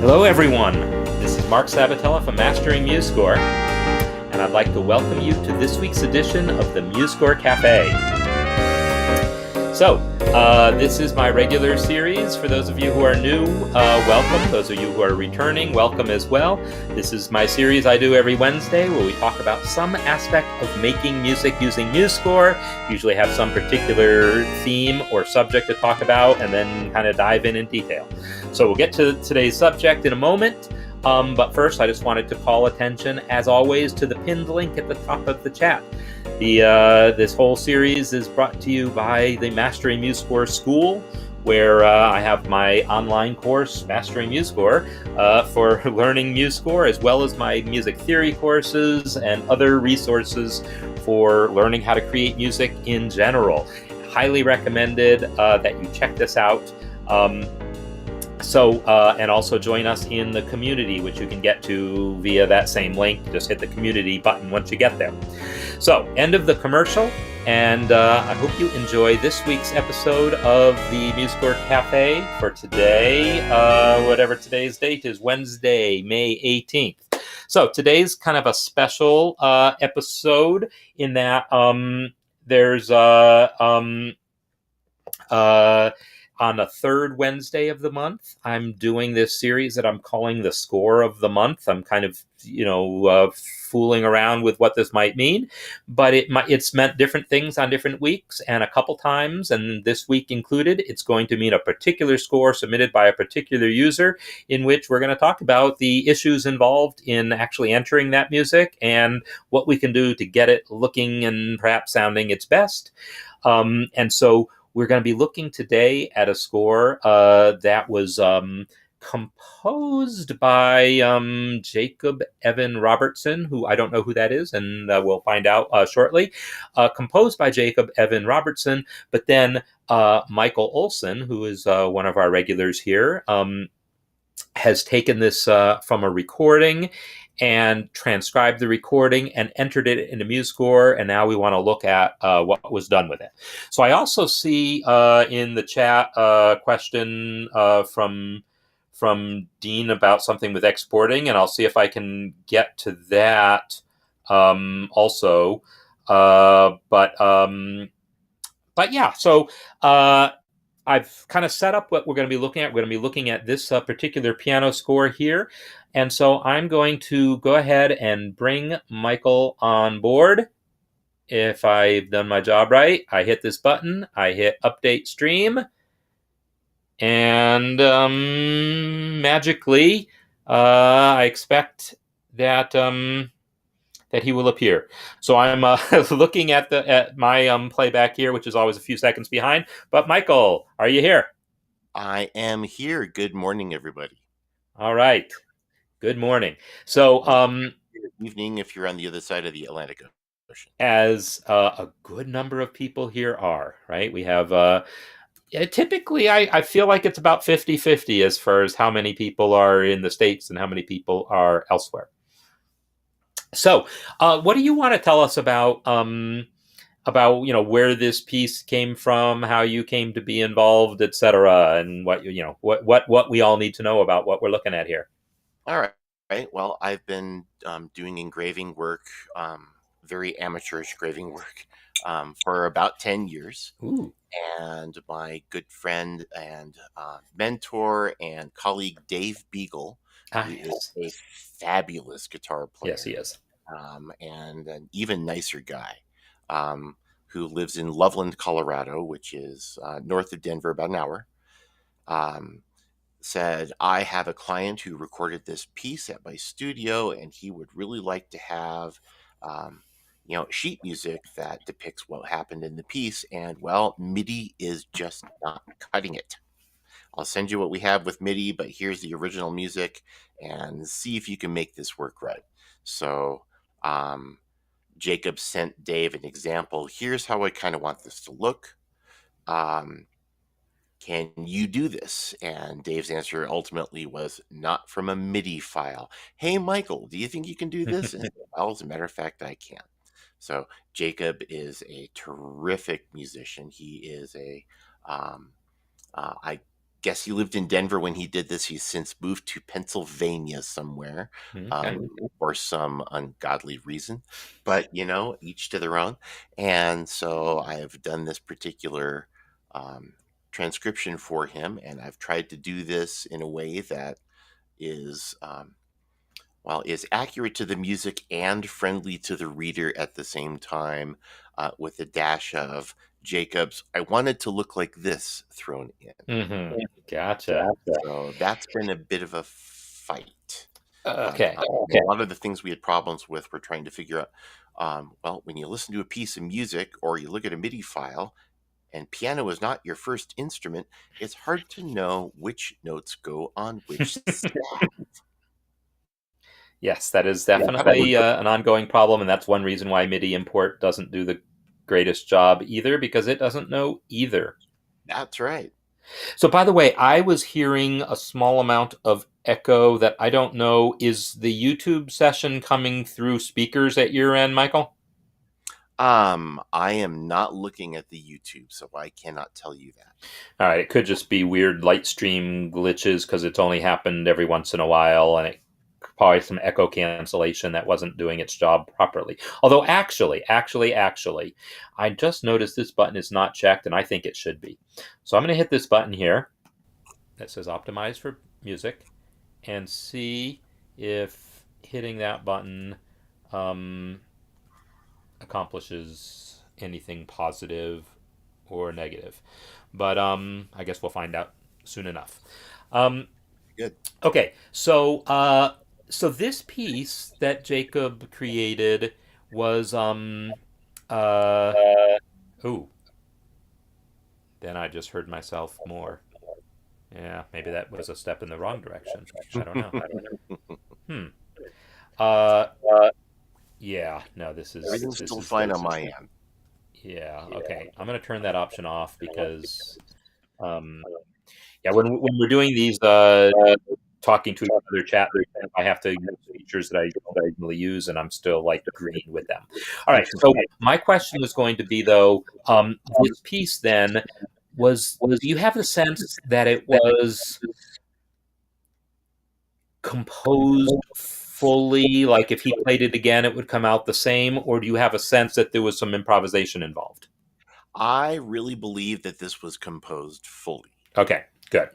Hello everyone, this is Marc Sabatella from Mastering MuseScore, and I'd like to welcome you to this week's edition of the MuseScore Café. So, this is my regular series. For those of you who are new, welcome. Those of you who are returning, welcome as well. This is my series I do every Wednesday where we talk about some aspect of making music using MuseScore. Usually have some particular theme or subject to talk about and then kind of dive in detail. So we'll get to today's subject in a moment. But first, I just wanted to call attention, as always, to the pinned link at the top of the chat. This whole series is brought to you by the Mastering MuseScore School, where I have my online course, Mastering MuseScore, for learning MuseScore, as well as my music theory courses and other resources for learning how to create music in general. Highly recommended that you check this out. And also join us in the community, which you can get to via that same link. Just hit the community button once you get there. So, end of the commercial, and I hope you enjoy this week's episode of the MuseScore Café for today, whatever today's date is, Wednesday, May 18th. So, today's kind of a special episode in that there's on the third Wednesday of the month, I'm doing this series that I'm calling the Score of the Month. I'm kind of, fooling around with what this might mean, but it's meant different things on different weeks, and a couple times, and this week included, it's going to mean a particular score submitted by a particular user, in which we're going to talk about the issues involved in actually entering that music and what we can do to get it looking and perhaps sounding its best. And so we're going to be looking today at a score that was composed by Jacob Evan Robertson, who I don't know who that is, and we'll find out shortly. Composed by Jacob Evan Robertson, but then Michael Olson, who is one of our regulars here, has taken this from a recording and transcribed the recording and entered it into MuseScore, and now we want to look at what was done with it. So I also see in the chat a question from Dean about something with exporting, and I'll see if I can get to that also. But yeah, so I've kind of set up what we're going to be looking at. We're going to be looking at this particular piano score here. And so I'm going to go ahead and bring Michael on board. If I've done my job right, I hit this button, I hit update stream, and magically, I expect that that he will appear. So I'm looking at my playback here, which is always a few seconds behind. But Michael, are you here? I am here. Good morning, everybody. All right. Good morning. So, good evening if you're on the other side of the Atlantic Ocean. As a good number of people here are, right? We have typically, I feel like it's about 50-50 as far as how many people are in the States and how many people are elsewhere. So, what do you want to tell us about where this piece came from, how you came to be involved, etc., and what we all need to know about what we're looking at here? All right. Well, I've been doing engraving work, very amateurish engraving work, for about 10 years. Ooh. And my good friend and mentor and colleague Dave Beagle, who is a fabulous guitar player. Yes, he is. And an even nicer guy, who lives in Loveland, Colorado, which is north of Denver, about an hour, said, I have a client who recorded this piece at my studio, and he would really like to have sheet music that depicts what happened in the piece. And, well, MIDI is just not cutting it. I'll send you what we have with MIDI, but here's the original music, and see if you can make this work right. So Jacob sent Dave an example. Here's how I kind of want this to look. Can you do this? And Dave's answer ultimately was, not from a MIDI file. Hey, Michael, do you think you can do this? And, well, as a matter of fact, I can. So Jacob is a terrific musician. He is I guess he lived in Denver when he did this. He's since moved to Pennsylvania somewhere, Okay. for some ungodly reason. But, each to their own. And so I have done this particular um, transcription for him, and I've tried to do this in a way that is is accurate to the music and friendly to the reader at the same time, with a dash of Jacob's "I want it to look like this" thrown in. Mm-hmm. Gotcha. So that's been a bit of a fight. But Okay. a lot of the things we had problems with were trying to figure out, when you listen to a piece of music or you look at a MIDI file and piano is not your first instrument, it's hard to know which notes go on which stack. Yes, that is definitely an ongoing problem, and that's one reason why MIDI import doesn't do the greatest job either, because it doesn't know either. That's right. So, by the way, I was hearing a small amount of echo that I don't know. Is the YouTube session coming through speakers at your end, Michael? I am not looking at the YouTube, so I cannot tell you that. All right, it could just be weird light stream glitches because it's only happened every once in a while, and it probably some echo cancellation that wasn't doing its job properly. Although actually, I just noticed this button is not checked, and I think it should be. So I'm going to hit this button here that says optimize for music and see if hitting that button accomplishes anything positive or negative. But I guess we'll find out soon enough. Good. Okay, so this piece that Jacob created was ooh. Then I just heard myself more. Yeah, maybe that was a step in the wrong direction. I don't know. Uh, yeah, no, this Everything's is still fine on my end. Yeah, okay. I'm gonna turn that option off because yeah, when we're doing these talking to each other chat, I have to use features that I don't normally use, and I'm still like green with them. All right. So my question was going to be though, this piece then was do you have the sense that it was composed fully? Like if he played it again, it would come out the same, or do you have a sense that there was some improvisation involved? I really believe that this was composed fully. Okay, good.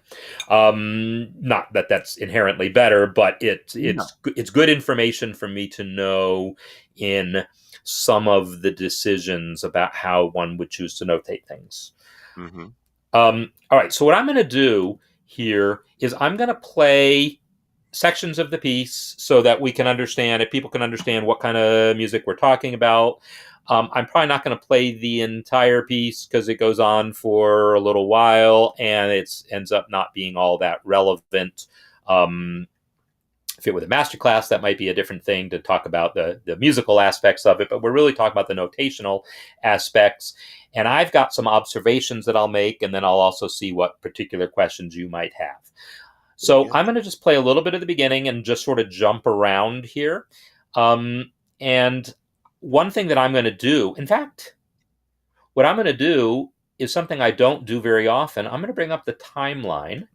Not that that's inherently better, but it's good information for me to know in some of the decisions about how one would choose to notate things. Mm-hmm. All right, so what I'm going to do here is I'm going to play sections of the piece so that we can understand, if people can understand what kind of music we're talking about. I'm probably not going to play the entire piece because it goes on for a little while and it ends up not being all that relevant. If it were a masterclass, that might be a different thing to talk about the musical aspects of it, but we're really talking about the notational aspects. And I've got some observations that I'll make, and then I'll also see what particular questions you might have. So I'm going to just play a little bit of the beginning and just sort of jump around here. And one thing that I'm going to do, in fact, what I'm going to do is something I don't do very often. I'm going to bring up the timeline.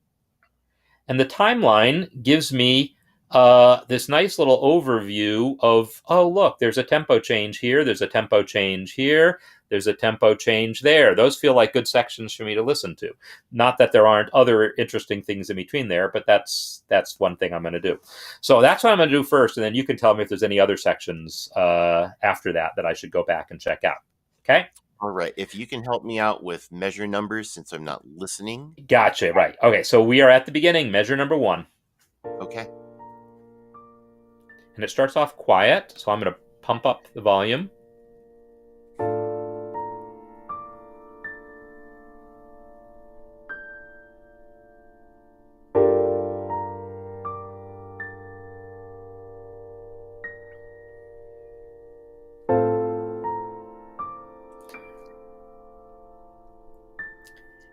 And the timeline gives me this nice little overview of, oh, look, there's a tempo change here. There's a tempo change here. There's a tempo change there. Those feel like good sections for me to listen to. Not that there aren't other interesting things in between there, but that's one thing I'm going to do. So that's what I'm going to do first, and then you can tell me if there's any other sections after that I should go back and check out. Okay? All right. If you can help me out with measure numbers since I'm not listening. Gotcha. Right. Okay, so we are at the beginning, measure number 1. Okay. And it starts off quiet, so I'm going to pump up the volume.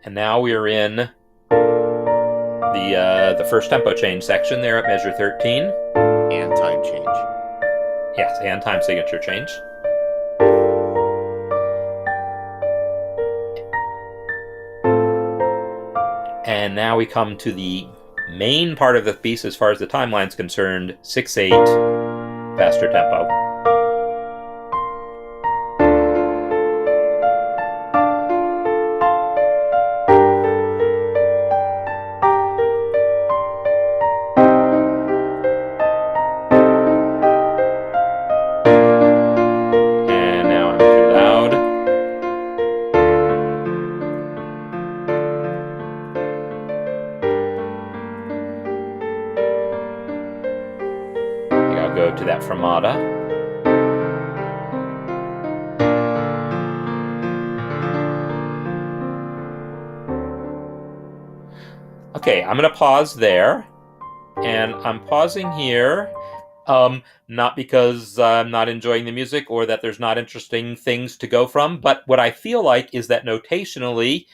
And now we are in the first tempo change section there at measure 13. And time change. Yes, and time signature change. And now we come to the main part of the piece as far as the timeline's concerned, 6/8, faster tempo. And now I'm too loud. I'll go to that fermata. Okay, I'm going to pause there, and I'm pausing here, not because I'm not enjoying the music or that there's not interesting things to go from, but what I feel like is that notationally,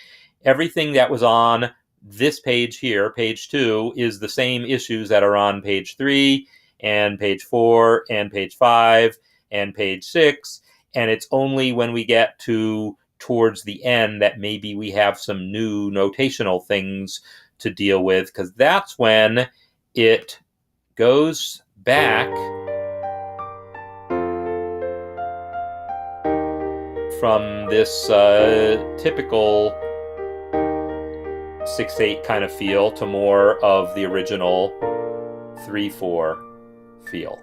everything that was on this page here, page 2, is the same issues that are on page 3 and page 4 and page 5 and page 6, and it's only when we get towards the end that maybe we have some new notational things to deal with, because that's when it goes back from this typical 6/8 kind of feel to more of the original 3/4 feel.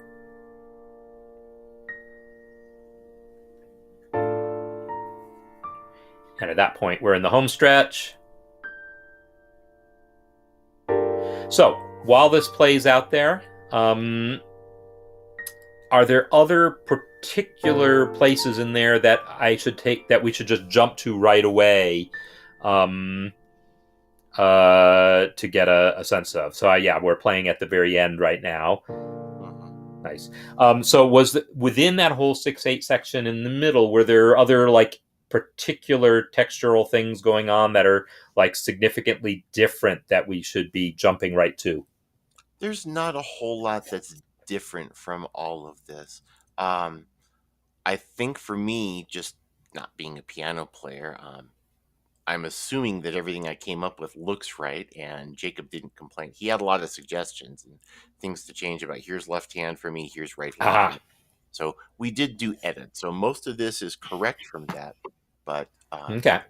And at that point, we're in the home stretch. So while this plays out there, are there other particular places in there that we should just jump to right away to get a sense of? So yeah, we're playing at the very end right now. Nice. So within that whole 6/8 section in the middle, were there other like particular textural things going on that are like significantly different that we should be jumping right to? There's not a whole lot that's different from all of this. I think for me, just not being a piano player, I'm assuming that everything I came up with looks right, and Jacob didn't complain. He had a lot of suggestions and things to change about here's left hand for me, here's right hand for me. So we did do edits. So most of this is correct from that. But Okay.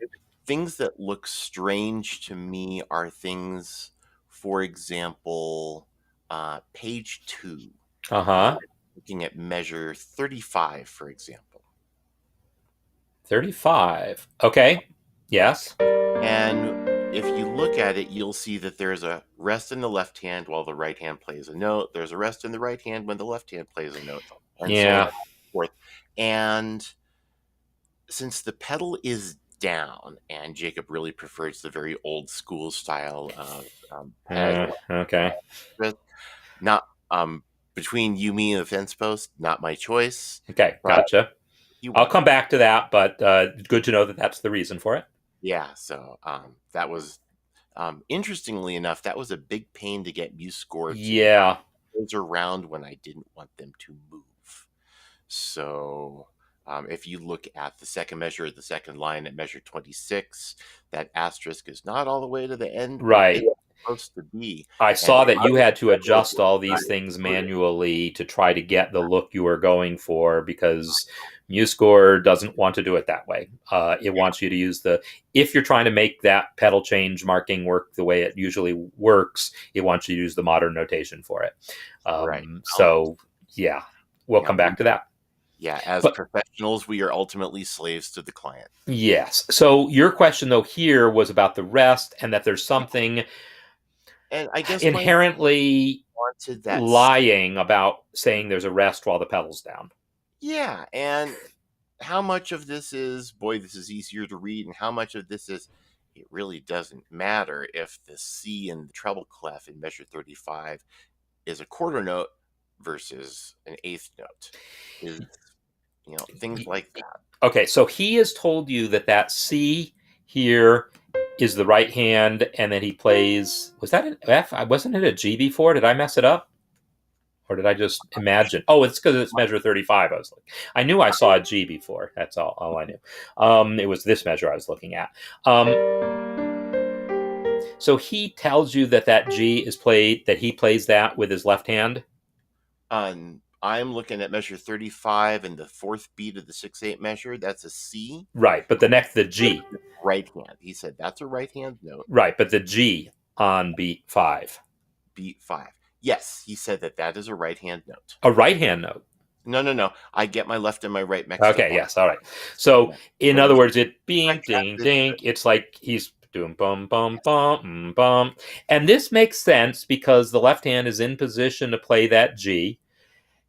things that look strange to me are things, for example, page 2. Looking at measure 35, for example. 35. Okay. Yes. And if you look at it, you'll see that there's a rest in the left hand while the right hand plays a note. There's a rest in the right hand when the left hand plays a note. And so on and so forth. And since the pedal is down, and Jacob really prefers the very old school style of okay. Not between you, me, and the fence post, not my choice. Okay, gotcha. I'll come back to that, but good to know that that's the reason for it. Yeah, so that was, interestingly enough, that was a big pain to get MuseScore to goes around when I didn't want them to move. So if you look at the second measure, the second line at measure 26, that asterisk is not all the way to the end. Right. It's supposed to be. I saw that you had to adjust all these things manually to try to get the look you were going for, because MuseScore doesn't want to do it that way. It wants you to use if you're trying to make that pedal change marking work the way it usually works, it wants you to use the modern notation for it. So yeah, we'll come back to that. Yeah, as professionals, we are ultimately slaves to the client. Yes. So your question, though, here was about the rest, and that there's something and I guess inherently lying about saying there's a rest while the pedal's down. Yeah, and how much of this is, boy, this is easier to read, and how much of this is, it really doesn't matter if the C in the treble clef in measure 35 is a quarter note versus an eighth note. Things like that. Okay, so he has told you that C here is the right hand, and then he plays, was that an F? Wasn't it a G before? Did I mess it up? Or did I just imagine? Oh, it's because it's measure 35. I knew I saw a G before. That's all I knew. It was this measure I was looking at. So he tells you that G is played, that he plays that with his left hand? I'm looking at measure 35 and the fourth beat of the 6/8 measure. That's a C. Right, but the G. Right hand. He said that's a right hand note. Right, but the G on beat 5. Beat 5. Yes, he said that is a right hand note. A right hand note. No. I get my left and my right mixed up. Okay, yes, all right. So, in other words, it bing, ding, this- ding. It's like he's doing bum, bum, bum, bum. And this makes sense because the left hand is in position to play that G.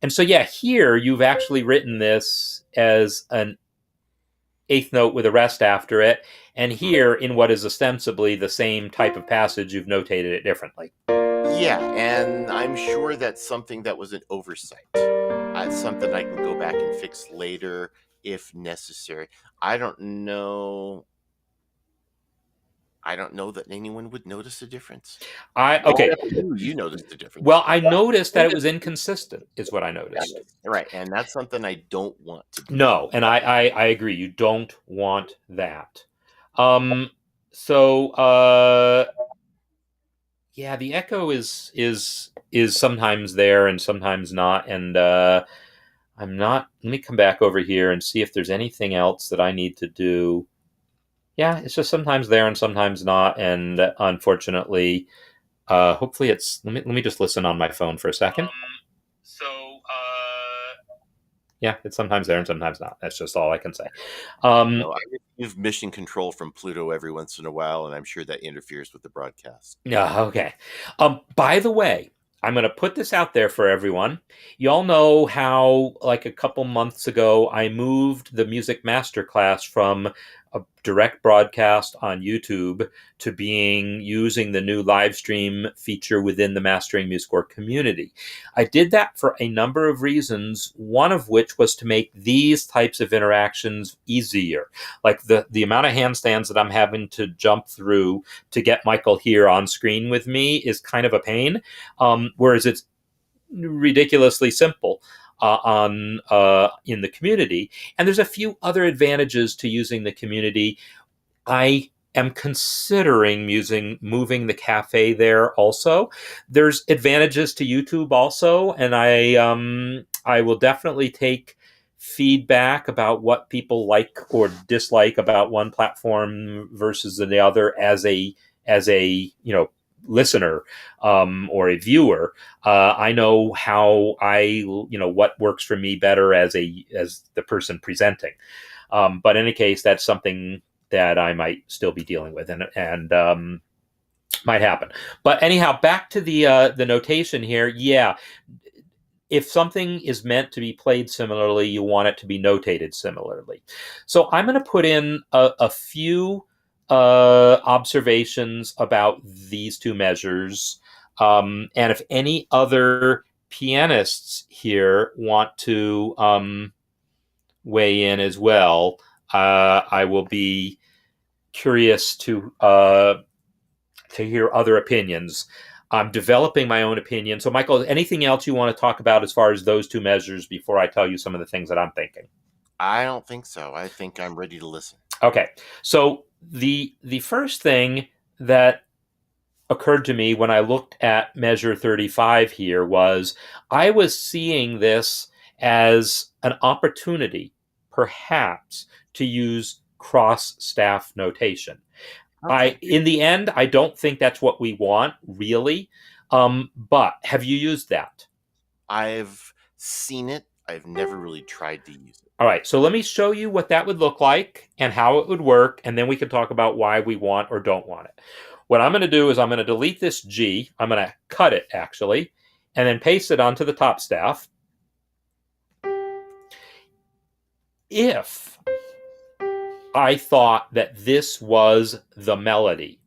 And so, yeah, here you've actually written this as an eighth note with a rest after it. And here, in what is ostensibly the same type of passage, you've notated it differently. Yeah, and I'm sure that's something that was an oversight. It's something I can go back and fix later if necessary. I don't know that anyone would notice a difference. Okay. You noticed the difference. Well, I noticed that it was inconsistent, is what I noticed. Right, and that's something I don't want to do. No, and I agree. You don't want that. Yeah, the echo is sometimes there and sometimes not, and I'm not. Let me come back over here and see if there's anything else that I need to do. Yeah, it's just sometimes there and sometimes not, and unfortunately, hopefully it's. Let me just listen on my phone for a second. Yeah, it's sometimes there and sometimes not. That's just all I can say. I receive mission control from Pluto every once in a while, and I'm sure that interferes with the broadcast. Yeah, okay. By the way, I'm going to put this out there for everyone. Y'all know how, like a couple months ago, I moved the music masterclass from a direct broadcast on YouTube to using the new live stream feature within the Mastering MuseScore community. I did that for a number of reasons, one of which was to make these types of interactions easier. Like the amount of handstands that I'm having to jump through to get Michael here on screen with me is kind of a pain, whereas it's ridiculously simple in the community. And there's a few other advantages to using the community. I am considering moving the cafe there also. There's advantages to YouTube also, and I will definitely take feedback about what people like or dislike about one platform versus the other as a listener or a viewer. I know how what works for me better as the person presenting. But in any case, that's something that I might still be dealing with and might happen. But anyhow, back to the notation here. Yeah, if something is meant to be played similarly, you want it to be notated similarly. So I'm going to put in a few observations about these two measures. And if any other pianists here want to weigh in as well, I will be curious to hear other opinions. I'm developing my own opinion. So, Michael, anything else you want to talk about as far as those two measures before I tell you some of the things that I'm thinking? I don't think so. I think I'm ready to listen. Okay. So the first thing that occurred to me when I looked at measure 35 here was I was seeing this as an opportunity, perhaps, to use cross-staff notation. Okay. In the end, I don't think that's what we want, really. But have you used that? I've seen it. I've never really tried to use it. All right, so let me show you what that would look like and how it would work, and then we can talk about why we want or don't want it. What I'm going to do is I'm going to delete this G. I'm going to cut it, actually, and then paste it onto the top staff. If I thought that this was the melody,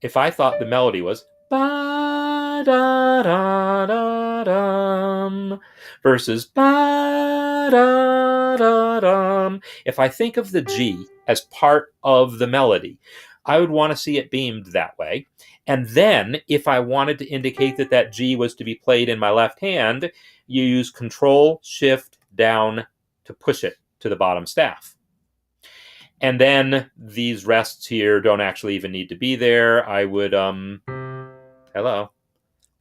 if I thought the melody was ba da da da dum versus ba da da dum, if I think of the G as part of the melody, I would want to see it beamed that way. And then if I wanted to indicate that G was to be played in my left hand, you use Control Shift down to push it to the bottom staff. And then these rests here don't actually even need to be there. I would,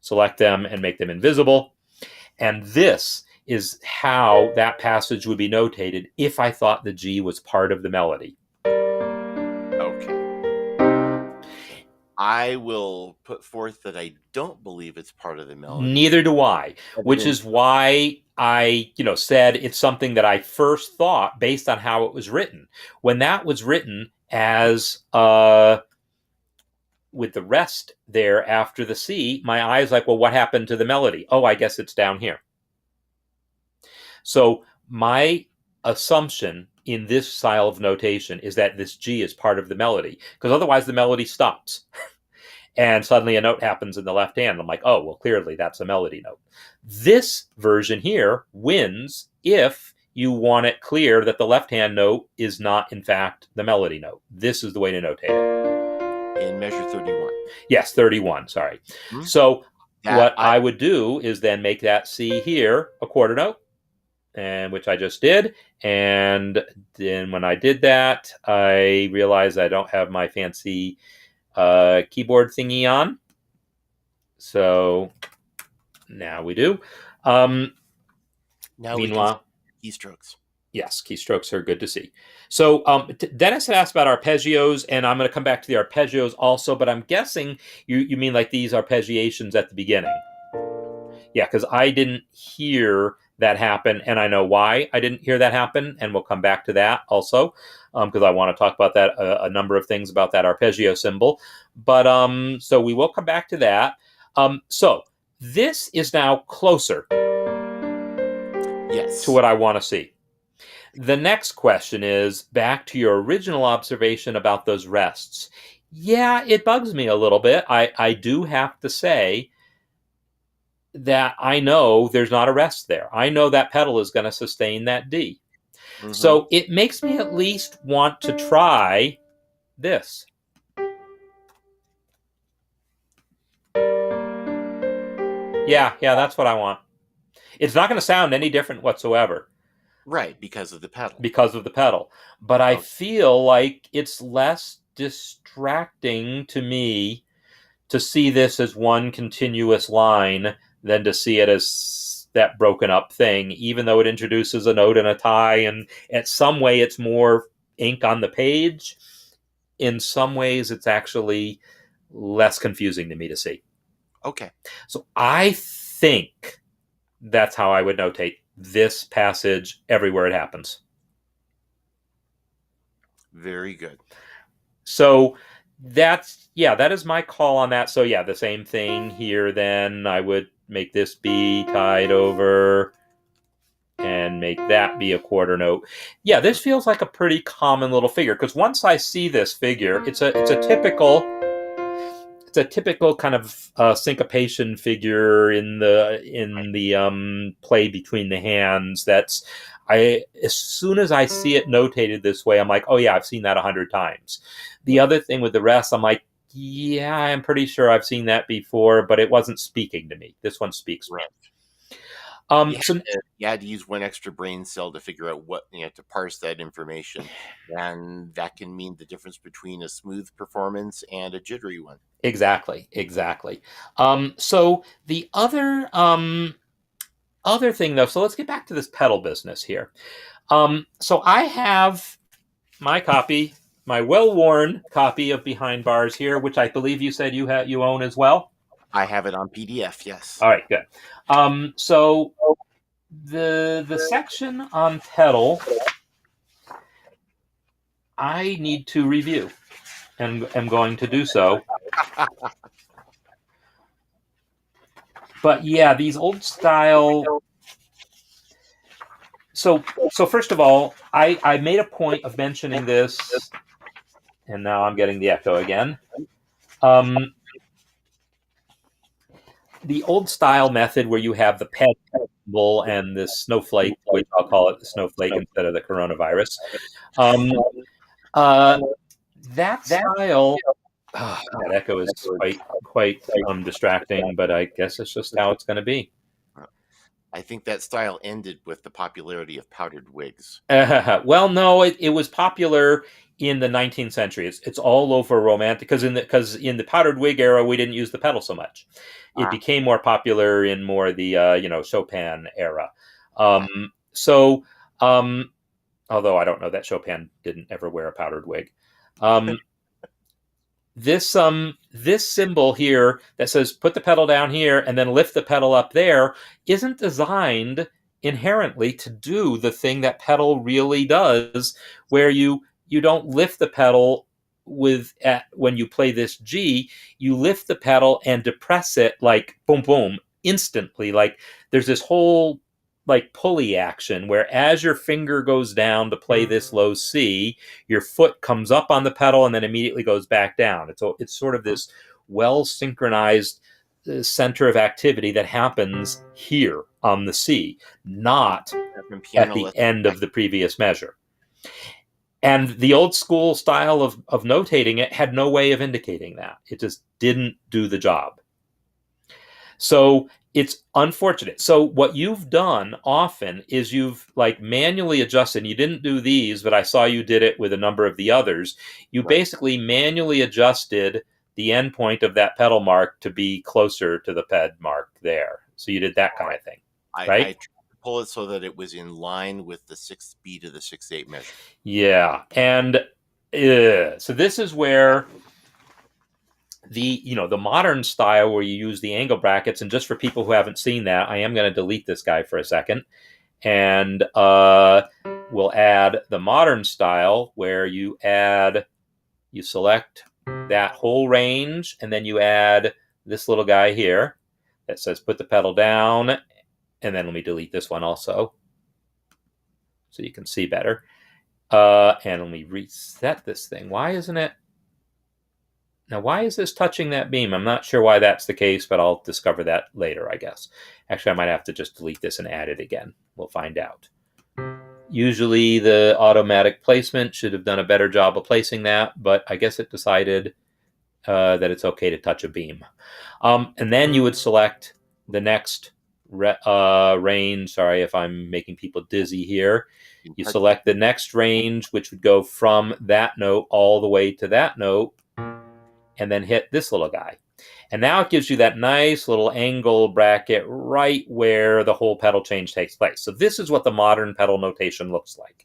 select them and make them invisible. And this is how that passage would be notated if I thought the G was part of the melody. Okay. I will put forth that I don't believe it's part of the melody. Neither do I, which is why I, said it's something that I first thought based on how it was written. When that was written as with the rest there after the C, my eyes like, well, what happened to the melody? Oh, I guess it's down here. So my assumption in this style of notation is that this G is part of the melody, because otherwise the melody stops. And suddenly a note happens in the left hand. I'm like, oh, well, clearly that's a melody note. This version here wins if you want it clear that the left hand note is not, in fact, the melody note. This is the way to notate it. In measure 31. Yes, 31, sorry. Mm-hmm. So what I would do is then make that C here a quarter note, and which I just did. And then when I did that, I realized I don't have my fancy keyboard thingy on. So now we do. Meanwhile, keystrokes. Yes, keystrokes are good to see. So Dennis had asked about arpeggios, and I'm going to come back to the arpeggios also, but I'm guessing you mean like these arpeggiations at the beginning. Yeah, because I didn't hear that happen, and I know why I didn't hear that happen, and we'll come back to that also, because I want to talk about that, a number of things about that arpeggio symbol. But so we will come back to that. So this is now closer to what I want to see. The next question is back to your original observation about those rests. Yeah, it bugs me a little bit. I do have to say that I know there's not a rest there. I know that pedal is going to sustain that D. Mm-hmm. So it makes me at least want to try this. Yeah, that's what I want. It's not going to sound any different whatsoever. Right, because of the pedal. But I feel like it's less distracting to me to see this as one continuous line than to see it as that broken up thing, even though it introduces a note and a tie, and in some way it's more ink on the page. In some ways it's actually less confusing to me to see. Okay. So I think that's how I would notate this passage everywhere it happens. Very good. So that is my call on that. So the same thing here then. I would make this be tied over and make that be a quarter note. Yeah, this feels like a pretty common little figure, because once I see this figure, it's a typical kind of syncopation figure in the play between the hands. As soon as I see it notated this way, I'm like, oh yeah, I've seen that 100 times. The other thing with the rest, I'm like, yeah, I'm pretty sure I've seen that before, but it wasn't speaking to me. This one speaks. Right. You had to use one extra brain cell to figure out to parse that information, and that can mean the difference between a smooth performance and a jittery one. Exactly. So the other thing though, so let's get back to this pedal business here. So I have my copy, my well-worn copy of Behind Bars here, which I believe you said you own as well. I have it on PDF, yes. All right, good. So the section on pedal, I need to review, and am going to do so. But yeah, these old style. So first of all, I made a point of mentioning this, and now I'm getting the echo again. The old style method where you have the pedal and the snowflake, which I'll call it the snowflake instead of the coronavirus. That style, that echo is quite distracting, but I guess it's just how it's going to be. I think that style ended with the popularity of powdered wigs. Well, no, it was popular in the 19th century. It's all over romantic because in the powdered wig era we didn't use the pedal so much. It Ah, became more popular in more the Chopin era. ah. So although I don't know that Chopin didn't ever wear a powdered wig. Um, this symbol here that says put the pedal down here and then lift the pedal up there isn't designed inherently to do the thing that pedal really does, where you don't lift the pedal when you play this G, you lift the pedal and depress it like boom boom instantly. Like there's this whole like pulley action where as your finger goes down to play this low C, your foot comes up on the pedal and then immediately goes back down. It's sort of this well synchronized center of activity that happens here on the C, not From at piano the lessons end back. of the previous measure. And the old school style of notating it had no way of indicating that. It just didn't do the job. So it's unfortunate. So what you've done often is you've like manually adjusted. You didn't do these, but I saw you did it with a number of the others. You Right. basically manually adjusted the endpoint of that pedal mark to be closer to the ped mark there. So you did that kind Right. of thing, I right? tried to pull it so that it was in line with the sixth beat of the 6/8 measure. Yeah. And so this is where the modern style where you use the angle brackets, and just for people who haven't seen that, I am going to delete this guy for a second, and we'll add the modern style where you select that whole range and then you add this little guy here that says put the pedal down, and then let me delete this one also so you can see better, and let me reset this thing. Why is this touching that beam? I'm not sure why that's the case, but I'll discover that later, I guess. Actually, I might have to just delete this and add it again. We'll find out. Usually the automatic placement should have done a better job of placing that, but I guess it decided that it's okay to touch a beam. And then you would select the next range. Sorry if I'm making people dizzy here. You You can touch the select the next range, which would go from that note all the way to that note, and then hit this little guy. And now it gives you that nice little angle bracket right where the whole pedal change takes place. So this is what the modern pedal notation looks like.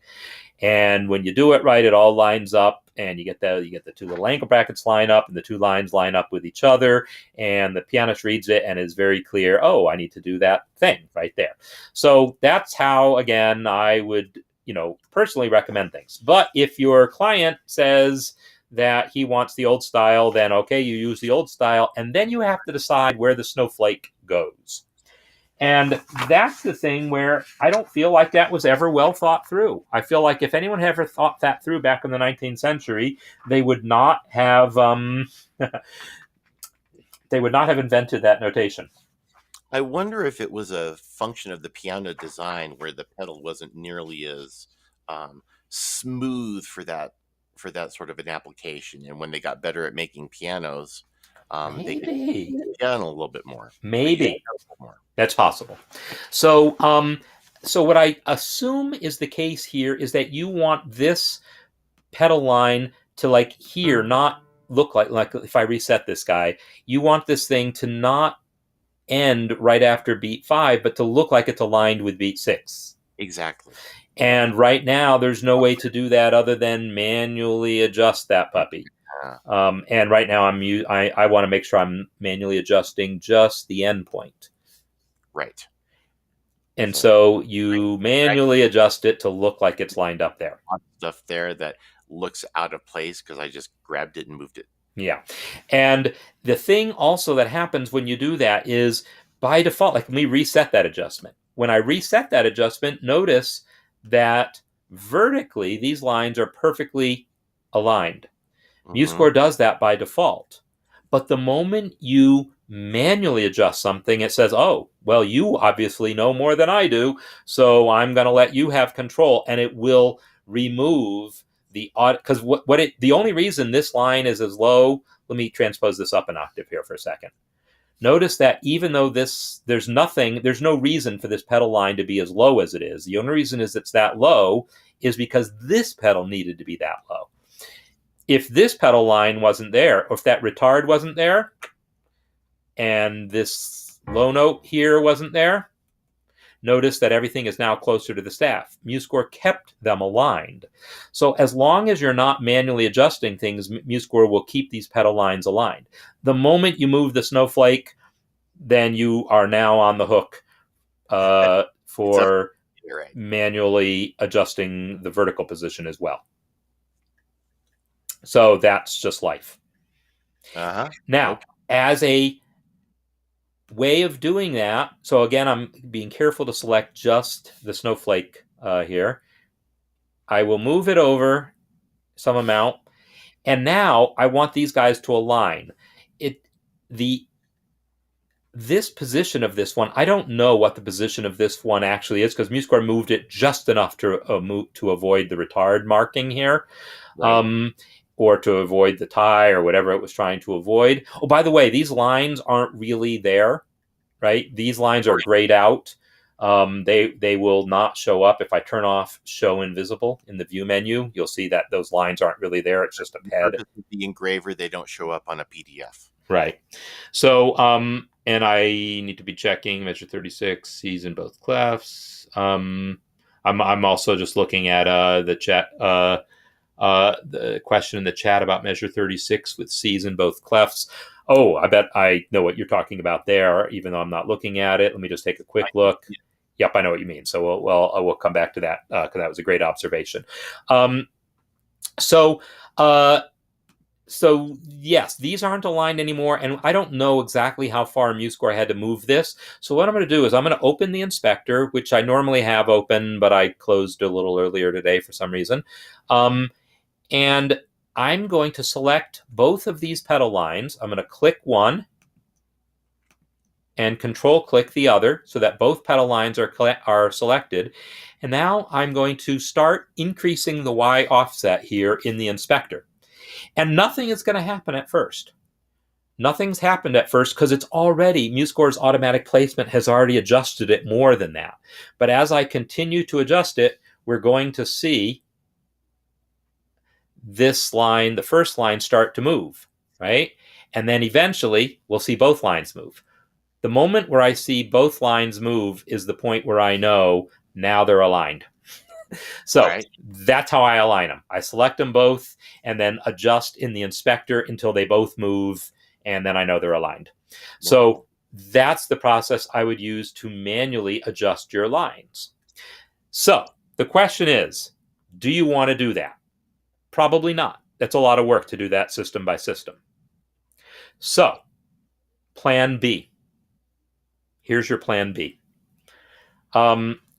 And when you do it right, it all lines up, and you get the two little angle brackets line up, and the two lines line up with each other, and the pianist reads it and is very clear, oh, I need to do that thing right there. So that's how, again, I would personally recommend things. But if your client says that he wants the old style, then okay, you use the old style, and then you have to decide where the snowflake goes. And that's the thing where I don't feel like that was ever well thought through. I feel like if anyone ever thought that through back in the 19th century, they would not have invented that notation. I wonder if it was a function of the piano design where the pedal wasn't nearly as smooth for that sort of an application, and when they got better at making pianos, they could Maybe, piano a little bit more. They could maybe piano a little more. that's possible. So, what I assume is the case here is that you want this pedal line to like here not look like if I reset this guy, you want this thing to not end right after beat 5, but to look like it's aligned with beat 6. Exactly. And right now, there's no way to do that other than manually adjust that puppy. Uh, And right now, I want to make sure I'm manually adjusting just the endpoint. right. And So so you manually adjust it to look like it's lined up there. a lot of stuff there that looks out of place because I just grabbed it and moved it. Yeah. And the thing also that happens when you do that is by default, like let me reset that adjustment. When I reset that adjustment, notice that vertically these lines are perfectly aligned. Mm-hmm. MuseScore does that by default. But the moment you manually adjust something, it says, oh, well, you obviously know more than I do, so I'm going to let you have control, and it will remove the because the only reason this line is as low. Let me transpose this up an octave here for a second. Notice that even though there's no reason for this pedal line to be as low as it is. The only reason is it's that low is because this pedal needed to be that low. If this pedal line wasn't there, or if that retard wasn't there, and this low note here wasn't there, notice that everything is now closer to the staff. MuseScore kept them aligned. So as long as you're not manually adjusting things, MuseScore will keep these pedal lines aligned. The moment you move the snowflake, then you are now on the hook for manually adjusting the vertical position as well. So that's just life. Now, as a way of doing that, so again, I'm being careful to select just the snowflake here. I will move it over some amount, and now I want these guys to align. This position of this one, I don't know what the position of this one actually is, because MuseScore moved it just enough to avoid the retard marking here. Right. Or to avoid the tie or whatever it was trying to avoid. Oh, by the way, these lines aren't really there, right? These lines are grayed out. They will not show up. If I turn off Show Invisible in the View menu, you'll see that those lines aren't really there. It's just a pad. The engraver, they don't show up on a PDF. Right. So, and I need to be checking measure 36, C's in both clefs. I'm also just looking at the chat. The question in the chat about measure 36 with C's in both clefs. Oh, I bet I know what you're talking about there, even though I'm not looking at it. Let me just take a quick look. Yep, I know what you mean. So we'll come back to that because that was a great observation. So yes, these aren't aligned anymore, and I don't know exactly how far MuseScore had to move this. So what I'm going to do is I'm going to open the inspector, which I normally have open, but I closed a little earlier today for some reason. And I'm going to select both of these pedal lines. I'm going to click one and control-click the other so that both pedal lines are selected. And now I'm going to start increasing the Y offset here in the inspector. And nothing is going to happen at first. Nothing's happened at first because it's already, MuseScore's automatic placement has already adjusted it more than that. But as I continue to adjust it, we're going to see this line, the first line, start to move, right? And then eventually we'll see both lines move. The moment where I see both lines move is the point where I know now they're aligned. So that's how I align them. I select them both and then adjust in the inspector until they both move, and then I know they're aligned. So that's the process I would use to manually adjust your lines. So the question is, do you want to do that? Probably not. That's a lot of work to do that system by system. So, plan B. Here's your plan B.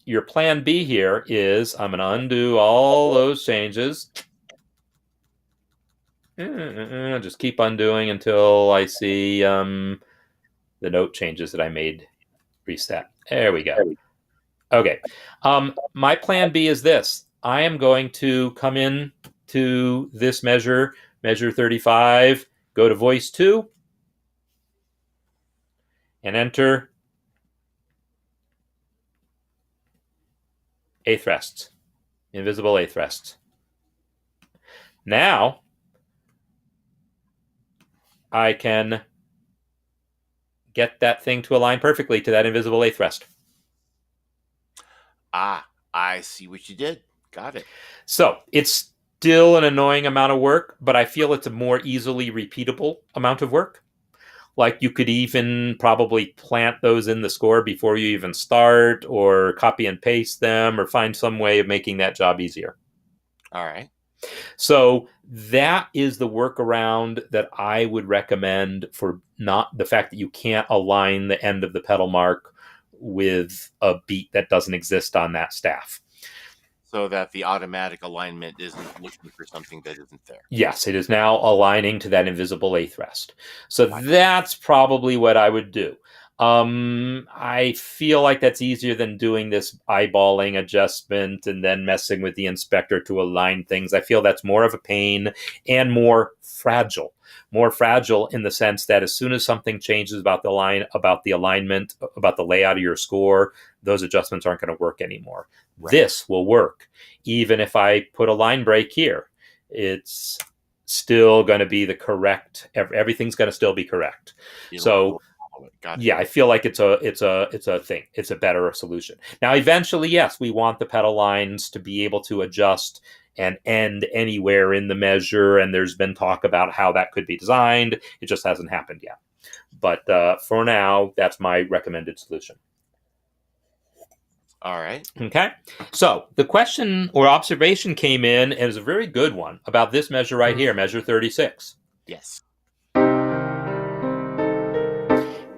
Your plan B here is I'm going to undo all those changes. Just keep undoing until I see the note changes that I made reset. There we go. Okay. My plan B is this. I am going to come in to this measure 35, go to voice 2, and enter eighth rests, invisible eighth rests. Now, I can get that thing to align perfectly to that invisible eighth rest. Ah, I see what you did. Got it. So it's still an annoying amount of work, but I feel it's a more easily repeatable amount of work. Like you could even probably plant those in the score before you even start, or copy and paste them, or find some way of making that job easier. All right. So that is the workaround that I would recommend for not the fact that you can't align the end of the pedal mark with a beat that doesn't exist on that staff. So that the automatic alignment isn't looking for something that isn't there. Yes, it is now aligning to that invisible eighth rest. So that's probably what I would do. I feel like that's easier than doing this eyeballing adjustment and then messing with the inspector to align things. I feel that's more of a pain and more fragile. More fragile in the sense that as soon as something changes about the line, about the alignment, about the layout of your score, those adjustments aren't going to work anymore. Right. This will work. Even if I put a line break here, it's still going to be the correct, everything's going to still be correct. So Gotcha. yeah, I feel like it's a thing. It's a better solution. Now, eventually, yes, we want the pedal lines to be able to adjust and end anywhere in the measure. And there's been talk about how that could be designed. It just hasn't happened yet. But for now, that's my recommended solution. All right. Okay. So the question or observation came in, and it was a very good one about this measure right here, measure 36. Yes.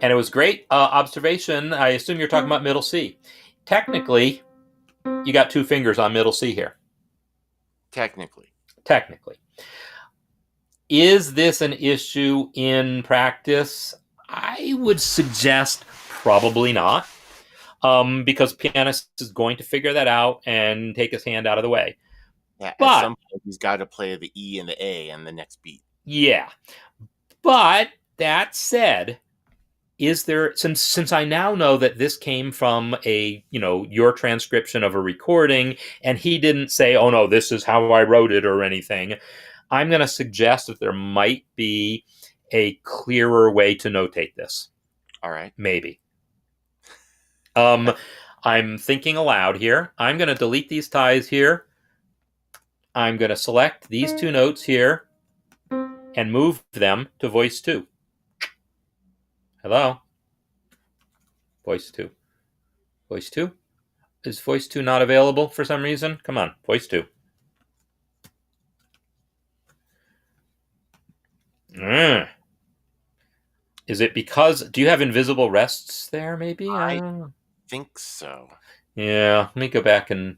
And it was great observation. I assume you're talking about middle C. Technically, you got 2 fingers on middle C here. Technically. Is this an issue in practice? I would suggest probably not, because pianist is going to figure that out and take his hand out of the way. Yeah, at some point, he's got to play the E and the A and the next beat. Yeah. But that said, is there, since I now know that this came from your transcription of a recording, and he didn't say, oh no, this is how I wrote it or anything, I'm going to suggest that there might be a clearer way to notate this. All right. Maybe. I'm thinking aloud here. I'm going to delete these ties here. I'm going to select these 2 notes here and move them to voice 2. Hello? Voice 2. Voice 2? Is voice 2 not available for some reason? Come on, voice 2. Is it because, do you have invisible rests there maybe? I think so. Yeah, let me go back and...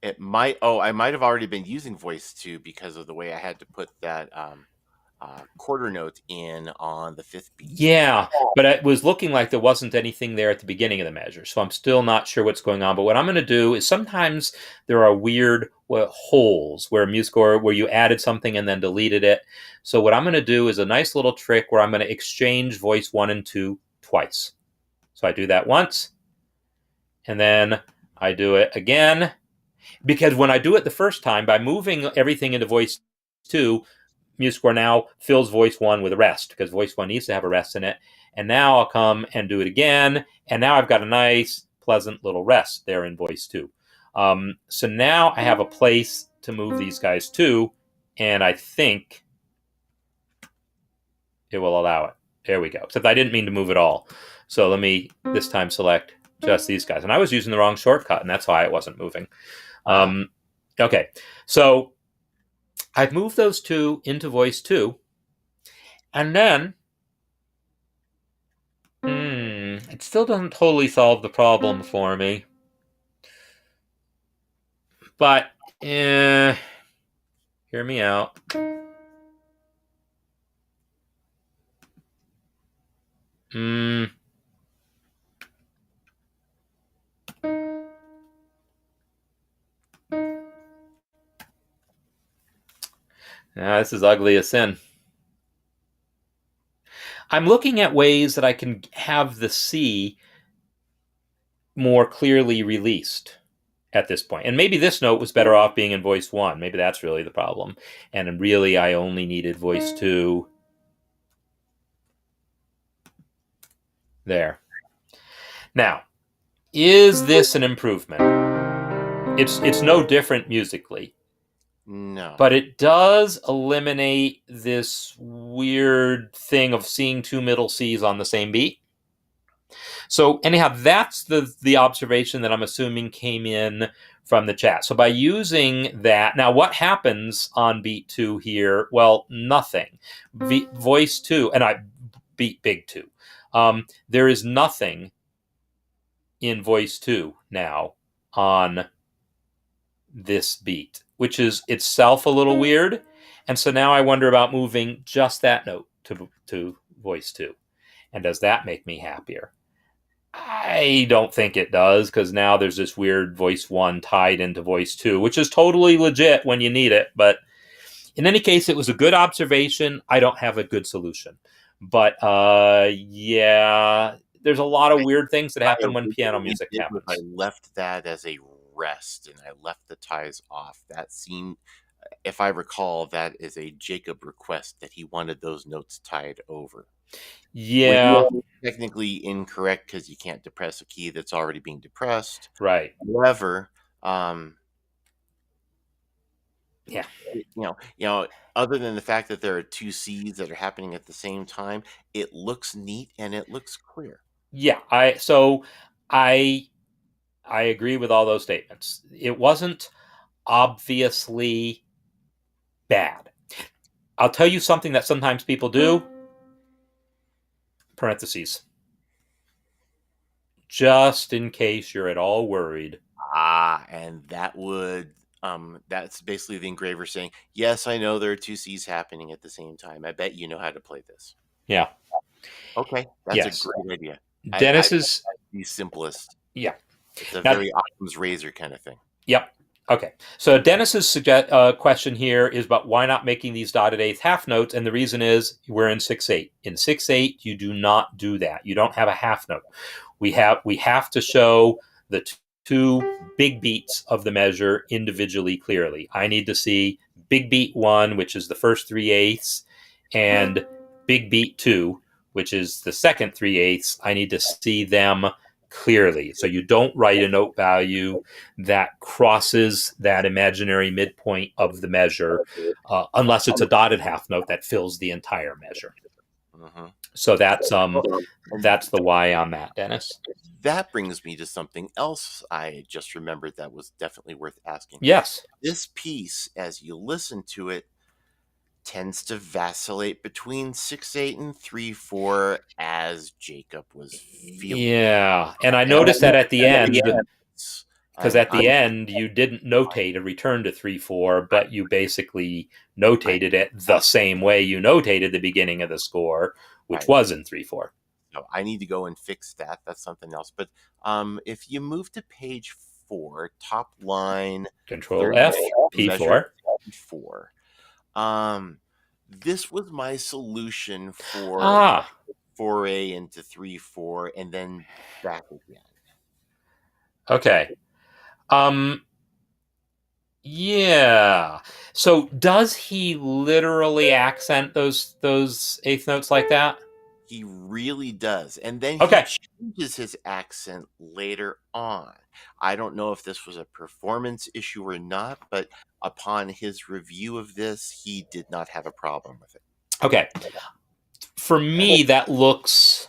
It might, I might have already been using voice 2 because of the way I had to put that quarter note in on the 5th beat. Yeah, but it was looking like there wasn't anything there at the beginning of the measure, so I'm still not sure what's going on. But what I'm going to do is sometimes there are weird holes where MuseScore, where you added something and then deleted it. So what I'm going to do is a nice little trick where I'm going to exchange voice 1 and 2 twice. So I do that once, and then I do it again. Because when I do it the first time, by moving everything into voice 2, MuseScore now fills voice 1 with a rest, because voice 1 needs to have a rest in it. And now I'll come and do it again, and now I've got a nice, pleasant little rest there in voice 2. So now I have a place to move these guys to, and I think it will allow it. There we go. Except I didn't mean to move it all. So let me this time select just these guys. And I was using the wrong shortcut, and that's why it wasn't moving. Okay, so I've moved those 2 into voice 2, and then it still doesn't totally solve the problem for me. But hear me out. This is ugly as sin. I'm looking at ways that I can have the C more clearly released at this point. And maybe this note was better off being in voice 1. Maybe that's really the problem. And really, I only needed voice 2. There. Now, is this an improvement? It's no different musically. No. But it does eliminate this weird thing of seeing 2 middle Cs on the same beat. So anyhow, that's the observation that I'm assuming came in from the chat. So by using that, now what happens on beat 2 here? Well, nothing. Voice 2, and I beat big 2. There is nothing in voice 2 now on this beat, which is itself a little weird. And so now I wonder about moving just that note to voice 2. And does that make me happier? I don't think it does, because now there's this weird voice 1 tied into voice 2, which is totally legit when you need it. But in any case, it was a good observation. I don't have a good solution. But yeah, there's a lot of weird things that I happen when piano originally music did was I happens. left that as a rest and I left the ties off. That seemed, if I recall, that is a Jacob request that he wanted those notes tied over, which Yeah, is technically incorrect because you can't depress a key that's already being depressed. right. However, um, Yeah. other than the fact that there are two C's that are happening at the same time, it looks neat and it looks clear. Yeah, I I agree with all those statements. It wasn't obviously bad. I'll tell you something that sometimes people do. Parentheses. Just in case you're at all worried. And that's basically the engraver saying, yes, I know there are two C's happening at the same time. I bet you know how to play this. Yeah. Okay, that's a Yes. great idea. I Dennis is. the simplest. Yeah. It's a Now, very Occam's razor kind of thing. yep. Okay. So Dennis's question here is about why not making these dotted eighth half notes, and the reason is we're in 6/8. In 6/8, you do not do that. You don't have a half note. We have to show the two big beats of the measure individually clearly. I need to see big beat 1, which is the first 3/8, and big beat 2, which is the second 3/8. I need to see them clearly. So you don't write a note value that crosses that imaginary midpoint of the measure, unless it's a dotted half note that fills the entire measure. Mm-hmm. So that's the why on that, Dennis. That brings me to something else I just remembered that was definitely worth asking. Yes. This piece, as you listen to it, tends to vacillate between 6/8 and 3/4 as Jacob was feeling. Yeah, and I noticed that at the end, because at the end you didn't notate a return to 3/4, but you basically notated it the same way you notated the beginning of the score, which was in 3/4. So I need to go and fix that. That's something else. But if you move to page 4, top line, Control F, P4. P4. This was my solution for 4A into 3/4 and then back again. Okay. Yeah. So does he literally accent those eighth notes like that? He really does. And then Okay. he changes his accent later on. I don't know if this was a performance issue or not, but upon his review of this, he did not have a problem with it. Okay. For me, that looks.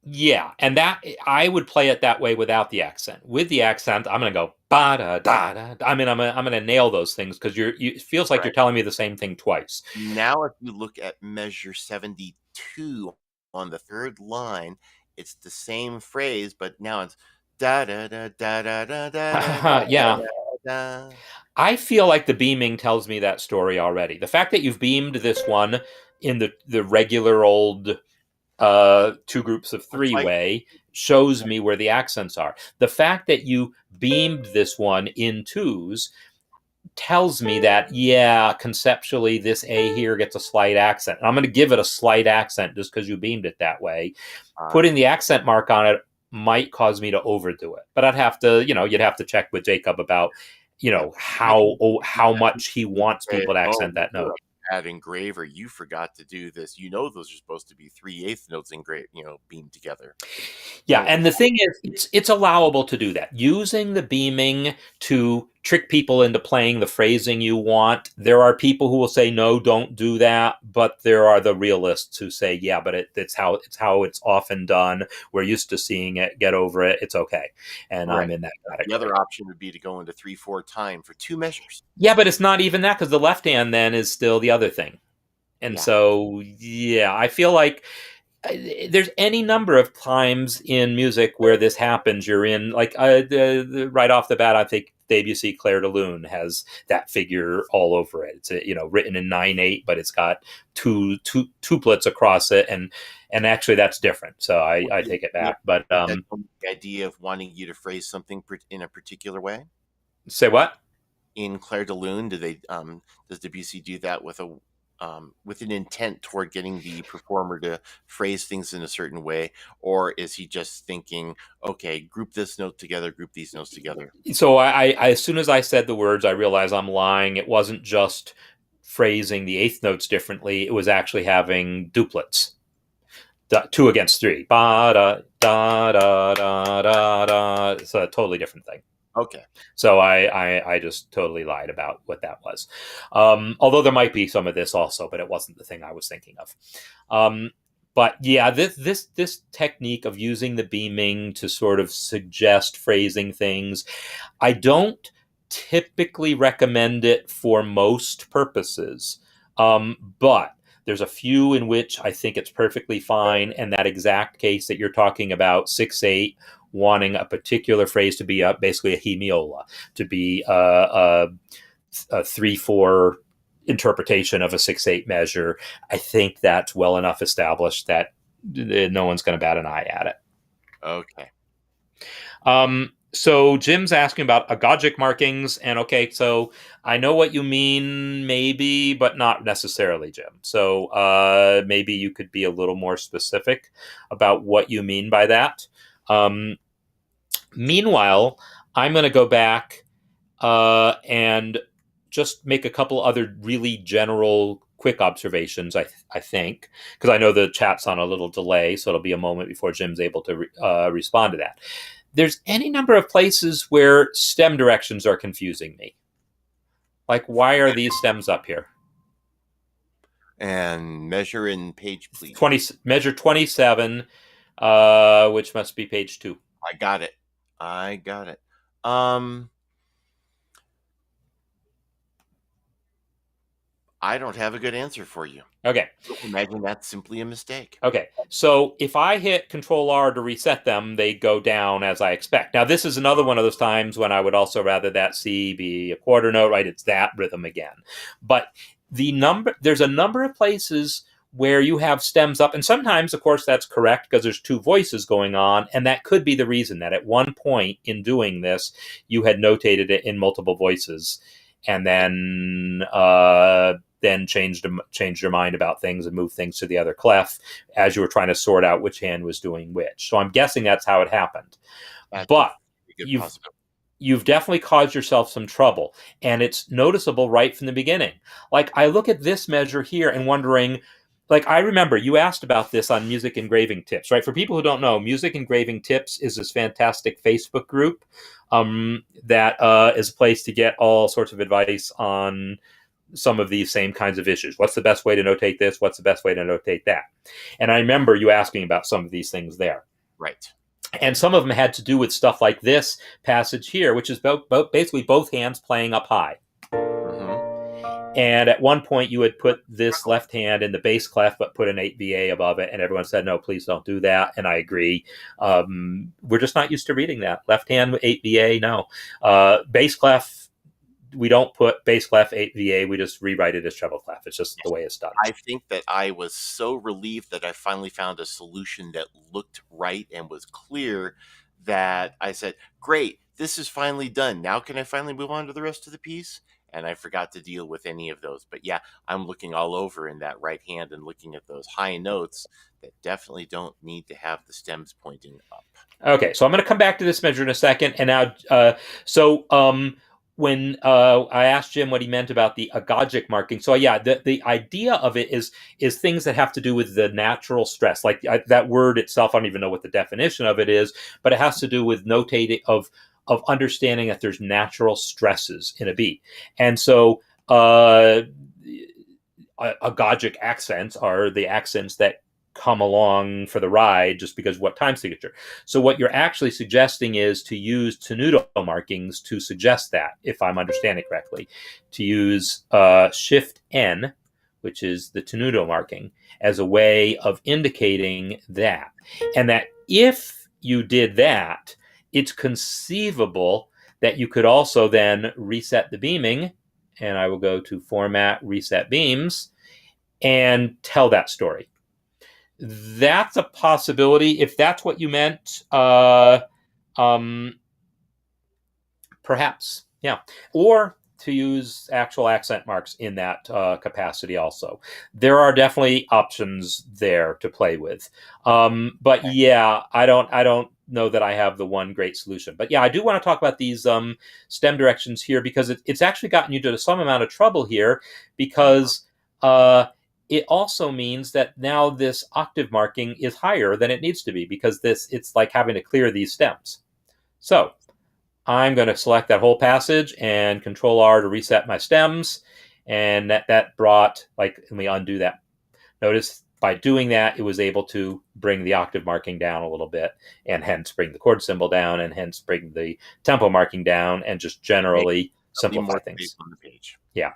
Yeah, and that I would play it that way without the accent. With the accent, I'm going to go ba da da da. I mean, I'm going to nail those things because it feels like you're telling me the same thing twice. Now, if you look at measure 72 on the third line, it's the same phrase, but now it's da da da da da da da. Yeah. I feel like the beaming tells me that story already. The fact that you've beamed this one in the regular old 2 groups of 3 way shows me where the accents are. The fact that you beamed this one in 2s tells me that, yeah, conceptually this A here gets a slight accent. And I'm going to give it a slight accent just because you beamed it that way. Putting the accent mark on it might cause me to overdo it. But I'd have to, you'd have to check with Jacob about, how much he wants people to accent that note. At engraver, you forgot to do this. Those are supposed to be 3/8 notes engraved, beamed together. Yeah, and the thing is, it's allowable to do that. Using the beaming to trick people into playing the phrasing you want. There are people who will say, no, don't do that. But there are the realists who say, yeah, but it's how it's often done. We're used to seeing it. Get over it. It's okay. And I'm in that category. The other option would be to go into 3/4 time for 2 measures. Yeah, but it's not even that, because the left hand then is still the other thing. And so, yeah, I feel like there's any number of times in music where this happens. You're in like right off the bat, I think Debussy Clair de Lune has that figure all over it. It's written in 9/8, but it's got two tuplets across it, and actually that's different. So I take it back. But That the idea of wanting you to phrase something in a particular way. Say what? In Clair de Lune, does Debussy do that with an intent toward getting the performer to phrase things in a certain way, or is he just thinking, okay, group this note together, group these notes together? So I as soon as I said the words, I realized I'm lying. It wasn't just phrasing the eighth notes differently; it was actually having duplets. 2 against 3. Ba da da da da da da. It's a totally different thing. Okay. So I just totally lied about what that was. Although there might be some of this also, but it wasn't the thing I was thinking of. But yeah, this technique of using the beaming to sort of suggest phrasing things, I don't typically recommend it for most purposes. But there's a few in which I think it's perfectly fine. And that exact case that you're talking about, 6/8, wanting a particular phrase to be basically a hemiola, to be a 3/4 interpretation of a 6/8 measure. I think that's well enough established that no one's going to bat an eye at it. Okay. So Jim's asking about agogic markings, and okay, so I know what you mean, maybe, but not necessarily, Jim. So maybe you could be a little more specific about what you mean by that. Meanwhile, I'm going to go back and just make a couple other really general quick observations, I think, because I know the chat's on a little delay, so it'll be a moment before Jim's able to respond to that. There's any number of places where stem directions are confusing me. Like, why are these stems up here? And measure in page, please. Measure 27, which must be page 2. I got it. I don't have a good answer for you. Okay. Imagine that's simply a mistake. Okay. So if I hit Control-R to reset them, they go down as I expect. Now, this is another one of those times when I would also rather that C be a quarter note, right? It's that rhythm again. But there's a number of places where you have stems up, and sometimes, of course, that's correct because there's 2 voices going on, and that could be the reason that at one point in doing this, you had notated it in multiple voices, and then changed your mind about things and moved things to the other clef as you were trying to sort out which hand was doing which. So I'm guessing that's how it happened. But you've definitely caused yourself some trouble, and it's noticeable right from the beginning. Like, I look at this measure here and wondering, like, I remember you asked about this on Music Engraving Tips, right? For people who don't know, Music Engraving Tips is this fantastic Facebook group that is a place to get all sorts of advice on some of these same kinds of issues. What's the best way to notate this? What's the best way to notate that? And I remember you asking about some of these things there. Right. And some of them had to do with stuff like this passage here, which is basically both hands playing up high. Mm-hmm. And at one point you had put this left hand in the bass clef, but put an 8VA above it. And everyone said, no, please don't do that. And I agree. We're just not used to reading that. Left hand 8VA, no. Bass clef, we don't put bass clef 8VA. We just rewrite it as treble clef. It's just the way it's done. I think that I was so relieved that I finally found a solution that looked right and was clear that I said, great, this is finally done. Now can I finally move on to the rest of the piece? And I forgot to deal with any of those. But yeah, I'm looking all over in that right hand and looking at those high notes that definitely don't need to have the stems pointing up. Okay, so I'm going to come back to this measure in a second. And now, when I asked Jim what he meant about the agogic marking, so yeah, the idea of it is things that have to do with the natural stress. Like that word itself, I don't even know what the definition of it is, but it has to do with notating of understanding that there's natural stresses in a beat. And so agogic accents are the accents that come along for the ride just because of what time signature. So what you're actually suggesting is to use tenuto markings to suggest that, if I'm understanding correctly, to use Shift N, which is the tenuto marking, as a way of indicating that. And that if you did that, it's conceivable that you could also then reset the beaming, and I will go to Format, Reset Beams, and tell that story. That's a possibility. If that's what you meant, perhaps, yeah. Or to use actual accent marks in that capacity also. There are definitely options there to play with. But yeah, I don't know that I have the one great solution. But yeah, I do want to talk about these stem directions here, because it's actually gotten you to some amount of trouble here, because it also means that now this octave marking is higher than it needs to be, because it's like having to clear these stems. So I'm going to select that whole passage and Control R to reset my stems. And that brought, like, let me undo that. Notice by doing that, it was able to bring the octave marking down a little bit, and hence bring the chord symbol down, and hence bring the tempo marking down, and just generally simplify things on the page. Yeah.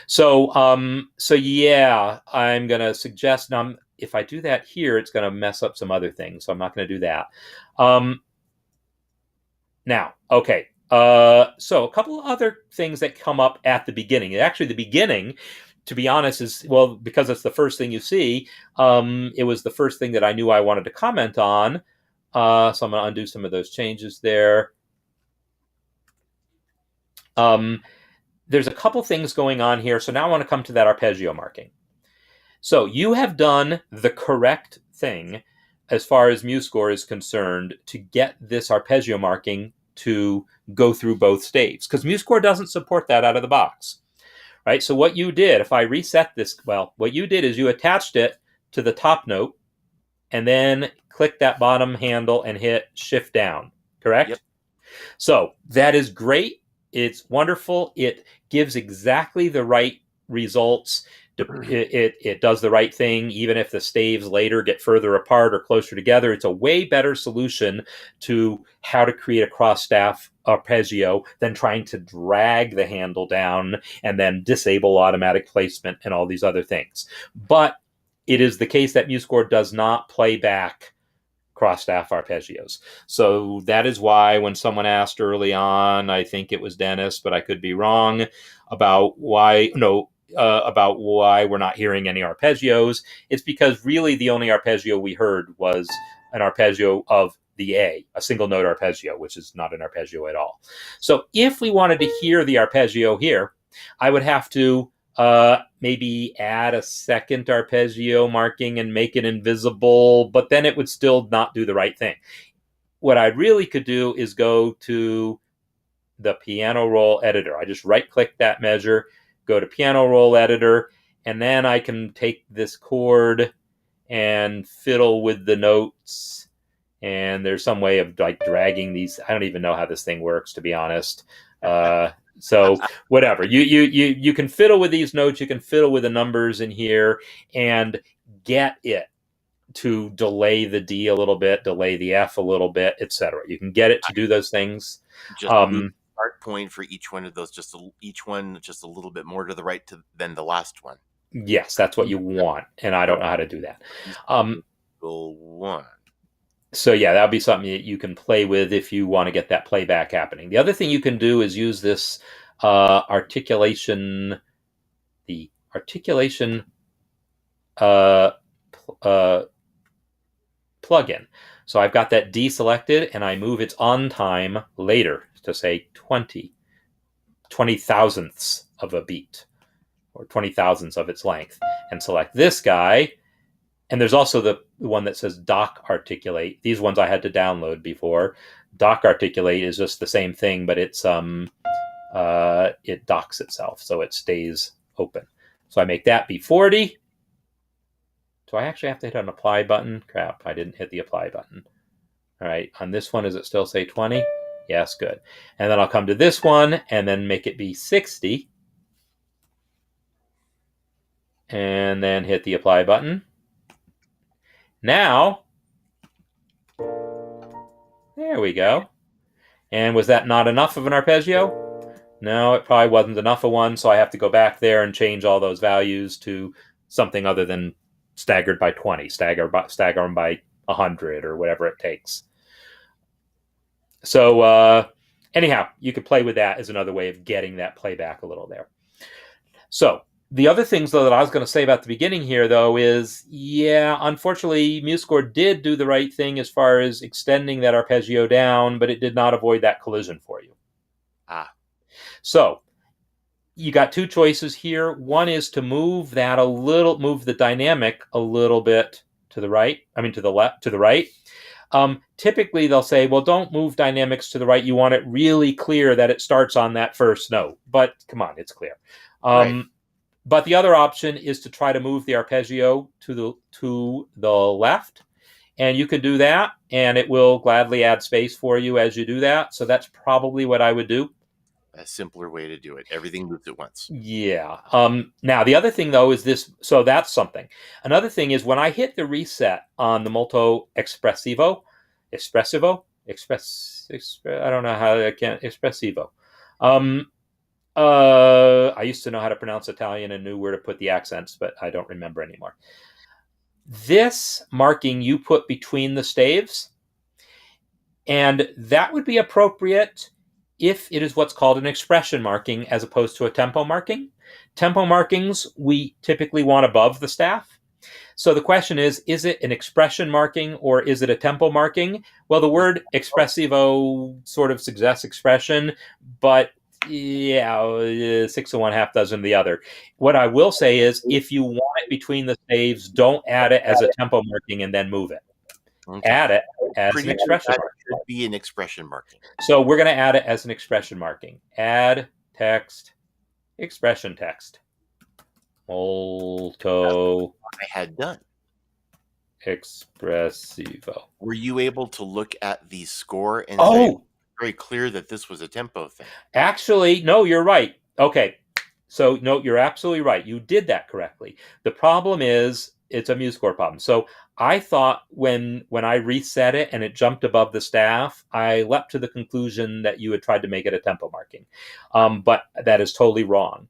So yeah, I'm going to suggest, now if I do that here, it's going to mess up some other things. So I'm not going to do that. Now, okay, so a couple of other things that come up at the beginning. Actually, the beginning, to be honest, is, well, because it's the first thing you see, it was the first thing that I knew I wanted to comment on. So I'm going to undo some of those changes there. There's a couple things going on here. So now I want to come to that arpeggio marking. So you have done the correct thing as far as MuseScore is concerned to get this arpeggio marking to go through both staves, because MuseScore doesn't support that out of the box, right? So what you did, if I reset this, well, what you did is you attached it to the top note and then click that bottom handle and hit Shift down, correct? Yep. So that is great. It's wonderful. It gives exactly the right results. It does the right thing, even if the staves later get further apart or closer together. It's a way better solution to how to create a cross-staff arpeggio than trying to drag the handle down and then disable automatic placement and all these other things. But it is the case that MuseScore does not play back cross-staff arpeggios. So that is why when someone asked early on, I think it was Dennis, but I could be wrong, about why we're not hearing any arpeggios, it's because really the only arpeggio we heard was an arpeggio of the A, a single note arpeggio, which is not an arpeggio at all. So if we wanted to hear the arpeggio here, I would have to maybe add a second arpeggio marking and make it invisible, but then it would still not do the right thing. What I really could do is go to the piano roll editor. I just right click that measure, go to piano roll editor, and then I can take this chord and fiddle with the notes. And there's some way of like dragging these. I don't even know how this thing works, to be honest. So whatever, you can fiddle with these notes, you can fiddle with the numbers in here and get it to delay the D a little bit, delay the F a little bit, etc. You can get it to do those things. Just move the start point for each one of those, each one just a little bit more to the right than the last one. Yes, that's what you want, and I don't know how to do that. One. So yeah, that would be something that you can play with if you want to get that playback happening. The other thing you can do is use this articulation plugin. So I've got that D selected, and I move its on time later to say 20 thousandths of a beat, or 20 thousandths of its length, and select this guy. And there's also the one that says dock articulate. These ones I had to download before. Dock articulate is just the same thing, but it's it docks itself, so it stays open. So I make that be 40. Do I actually have to hit an apply button? Crap, I didn't hit the apply button. All right, on this one, does it still say 20? Yes, good. And then I'll come to this one and then make it be 60. And then hit the apply button. Now, there we go. And was that not enough of an arpeggio? No, it probably wasn't enough of one, so I have to go back there and change all those values to something other than staggered by 20, stagger them by 100 or whatever it takes. So anyhow, you could play with that as another way of getting that playback a little there. So the other things, though, that I was going to say about the beginning here, though, is, yeah, unfortunately, MuseScore did do the right thing as far as extending that arpeggio down, but it did not avoid that collision for you. So you got two choices here. One is to move the dynamic a little bit to the right. I mean, to the left, to the right. Typically, they'll say, well, don't move dynamics to the right. You want it really clear that it starts on that first note. But come on, it's clear. Right. But the other option is to try to move the arpeggio to the left. And you can do that, and it will gladly add space for you as you do that. So that's probably what I would do. A simpler way to do it. Everything moves at once. Yeah. Now, the other thing, though, is this. So that's something. Another thing is when I hit the reset on the Molto Espressivo, I don't know how I can't, Espressivo. I used to know how to pronounce Italian and knew where to put the accents, but I don't remember anymore. This marking you put between the staves, and that would be appropriate if it is what's called an expression marking as opposed to a tempo marking. Tempo markings we typically want above the staff. So the question is it an expression marking or is it a tempo marking? Well, the word espressivo sort of suggests expression, but yeah, 6 of one, half dozen of the other. What I will say is if you want it between the staves, don't add it as a tempo marking and then move it. Okay. Add it as an expression marking. It should be an expression marking. So we're going to add it as an expression marking. Add text, expression text. Molto. I had done. Espressivo. Were you able to look at the score and say very clear that this was a tempo thing? Actually, no, you're right. Okay. So, no, you're absolutely right. You did that correctly. The problem is it's a MuseScore problem. So I thought when I reset it and it jumped above the staff, I leapt to the conclusion that you had tried to make it a tempo marking. But that is totally wrong.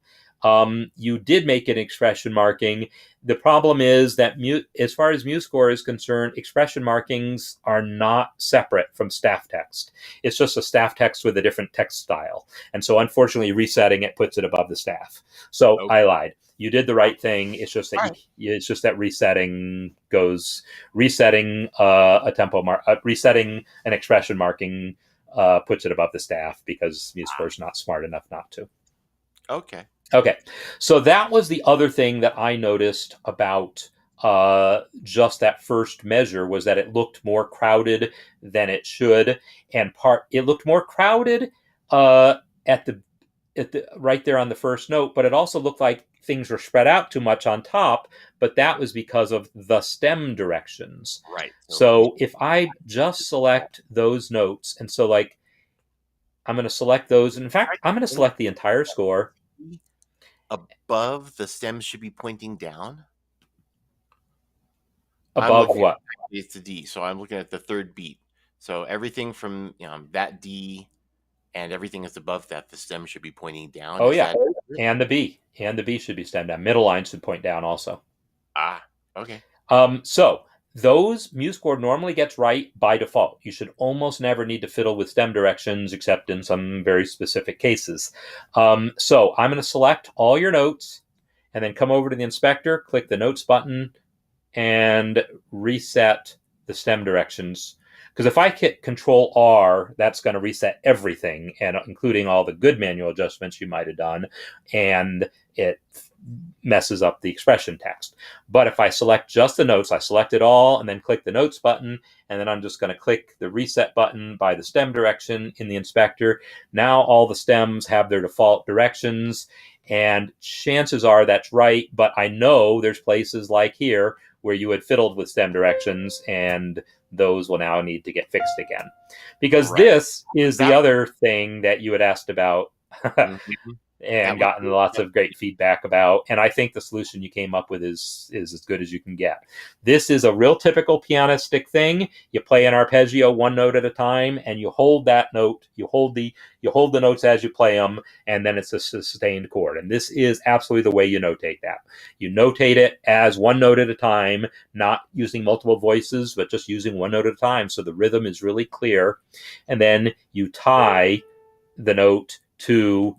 You did make an expression marking. The problem is that as far as MuseScore is concerned, expression markings are not separate from staff text. It's just a staff text with a different text style. And so unfortunately, resetting it puts it above the staff. So I lied. You did the right thing. It's just that resetting a tempo resetting an expression marking puts it above the staff because MuseScore is not smart enough not to. Okay, so that was the other thing that I noticed about just that first measure was that it looked more crowded than it should, and it looked more crowded at the right there on the first note, but it also looked like things were spread out too much on top, but that was because of the stem directions. Right. So if I just select those notes, and so like I'm going to select those, and in fact, I'm going to select the entire score. Above the stems should be pointing down. Above what? It's the D. So I'm looking at the third beat. So everything from that D and everything that's above that, the stem should be pointing down. Oh, yeah. And the B. And the B should be stemmed down. Middle line should point down also. Okay. So those MuseScore normally gets right by default. You should almost never need to fiddle with stem directions except in some very specific cases. So I'm going to select all your notes and then come over to the inspector, click the notes button, and reset the stem directions. Because if I hit Control R, that's going to reset everything, and including all the good manual adjustments you might have done, and it messes up the expression text. But if I select just the notes, I select it all and then click the notes button, and then I'm just going to click the reset button by the stem direction in the inspector. Now all the stems have their default directions, and chances are that's right, but I know there's places like here where you had fiddled with stem directions, and those will now need to get fixed again. Because this is the other thing that you had asked about. That and would gotten be, lots of great feedback about. And I think the solution you came up with is as good as you can get. This is a real typical pianistic thing. You play an arpeggio one note at a time, and you hold that note. You hold the notes as you play them, and then it's a sustained chord. And this is absolutely the way you notate that. You notate it as one note at a time, not using multiple voices, but just using one note at a time. So the rhythm is really clear. And then you tie the note to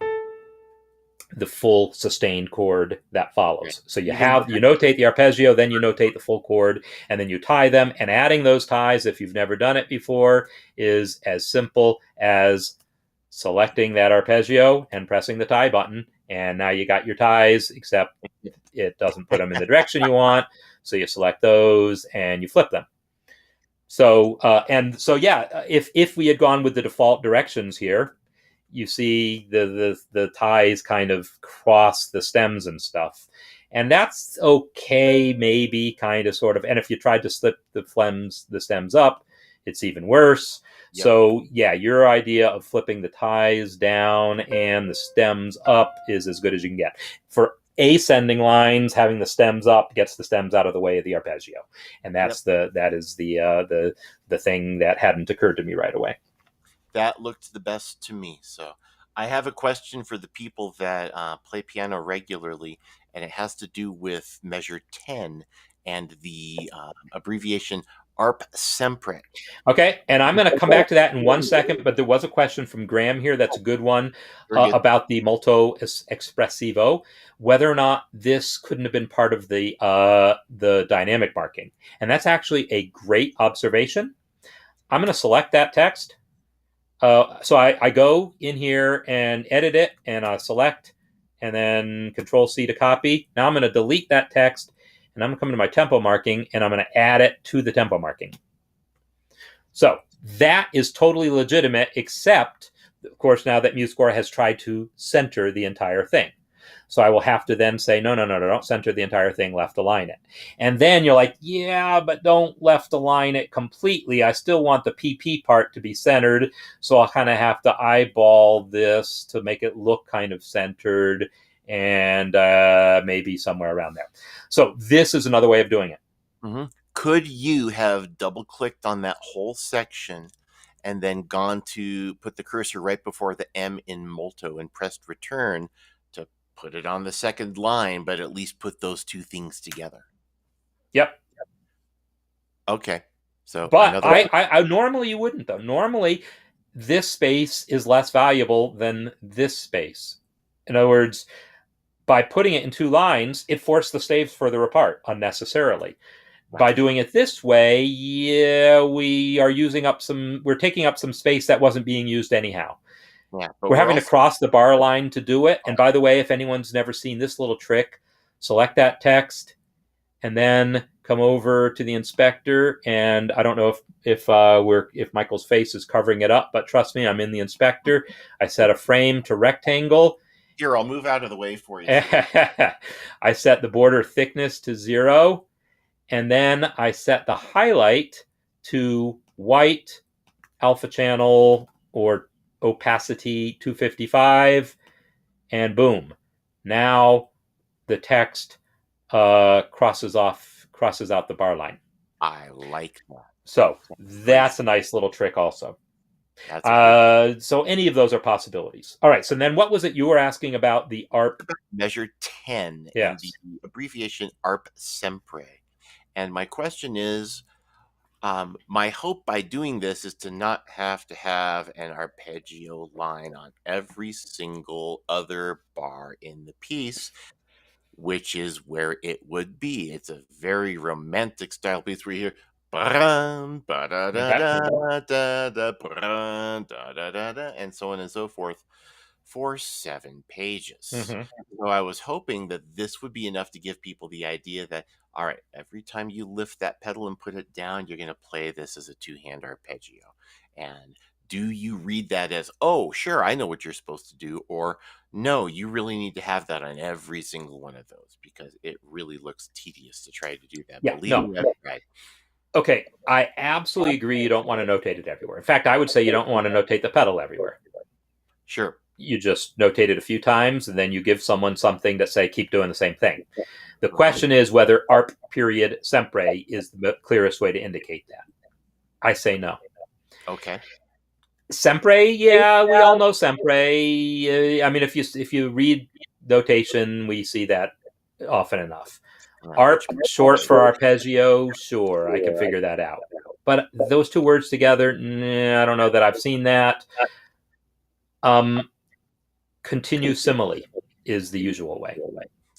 the full sustained chord that right. follows. So Even you notate the arpeggio, then you notate the full chord, and then you tie them. And adding those ties, if you've never done it before, is as simple as selecting that arpeggio and pressing the tie button. And now you got your ties, except it doesn't put them in the direction you want. So you select those and you flip them. So if we had gone with the default directions here, you see the ties kind of cross the stems and stuff, and that's okay, maybe, kind of, sort of. And if you tried to slip the stems up, it's even worse. yep, So yeah, your idea of flipping the ties down and the stems up is as good as you can get. For ascending lines, having the stems up gets the stems out of the way of the arpeggio, and yep. that is the thing that hadn't occurred to me right away. That looked the best to me. So I have a question for the people that play piano regularly, and it has to do with measure 10 and the abbreviation ARP sempre. Okay, and I'm going to come back to that in 1 second, but there was a question from Graham here that's a good one, Very good. about the molto espressivo, whether or not this couldn't have been part of the dynamic marking. And that's actually a great observation. I'm going to select that text. So I go in here and edit it, and I select, and then Control C to copy. Now I'm going to delete that text, and I'm going to come to my tempo marking, and I'm going to add it to the tempo marking. So that is totally legitimate, except, of course, now that MuseScore has tried to center the entire thing. So I will have to then say, no, don't center the entire thing, left align it. And then you're like, yeah, but don't left align it completely. I still want the PP part to be centered. So I'll kind of have to eyeball this to make it look kind of centered, and maybe somewhere around there. So this is another way of doing it. Mm-hmm. Could you have double clicked on that whole section and then gone to put the cursor right before the M in molto and pressed return to put it on the second line, but at least put those two things together? Yep. Okay. So But another. I normally you wouldn't, though. Normally, this space is less valuable than this space. In other words, by putting it in two lines, it forced the staves further apart unnecessarily. By Right. doing it this way, yeah, we're taking up some space that wasn't being used anyhow. Yeah, but We're we're having to also cross the bar line to do it. And by the way, if anyone's never seen this little trick, select that text and then come over to the inspector. And I don't know if Michael's face is covering it up, but trust me, I'm in the inspector. I set a frame to rectangle. here. I'll move out of the way for you. So I set the border thickness to 0, and then I set the highlight to white, alpha channel, or opacity 255, and boom. Now the text crosses out the bar line. I like that. So Great. that's a nice little trick also. That's a great So any of those are possibilities. All right. So then what was it you were asking about the ARP? measure 10 and the Yes. abbreviation ARP sempre. And my question is, my hope by doing this is to not have to have an arpeggio line on every single other bar in the piece, which is where it would be. It's a very romantic style piece where you hear "Ba-dum, Okay. ba-da-da-da-da-da, ba-dum, da-da-da-da," and so on and so forth for 7 pages. Mm-hmm. So I was hoping that this would be enough to give people the idea that, all right, every time you lift that pedal and put it down, you're going to play this as a two-hand arpeggio. And do you read that as, oh, sure, I know what you're supposed to do, or no, you really need to have that on every single one of those, because it really looks tedious to try to do that. Yeah. Believe No. me, I've tried. Okay. I absolutely agree. You don't want to notate it everywhere. In fact, I would say you don't want to notate the pedal everywhere. Sure. you just notate it a few times, and then you give someone something to say, keep doing the same thing. The Right. question is whether ARP period sempre is the clearest way to indicate that. I say no. Okay. Sempre, yeah, we all know sempre. I mean, if you read notation, we see that often enough. All right. Which ARP, makes short sense. for arpeggio, sure, I can figure that out. But those two words together, nah, I don't know that I've seen that. Um, continue simile is the usual way.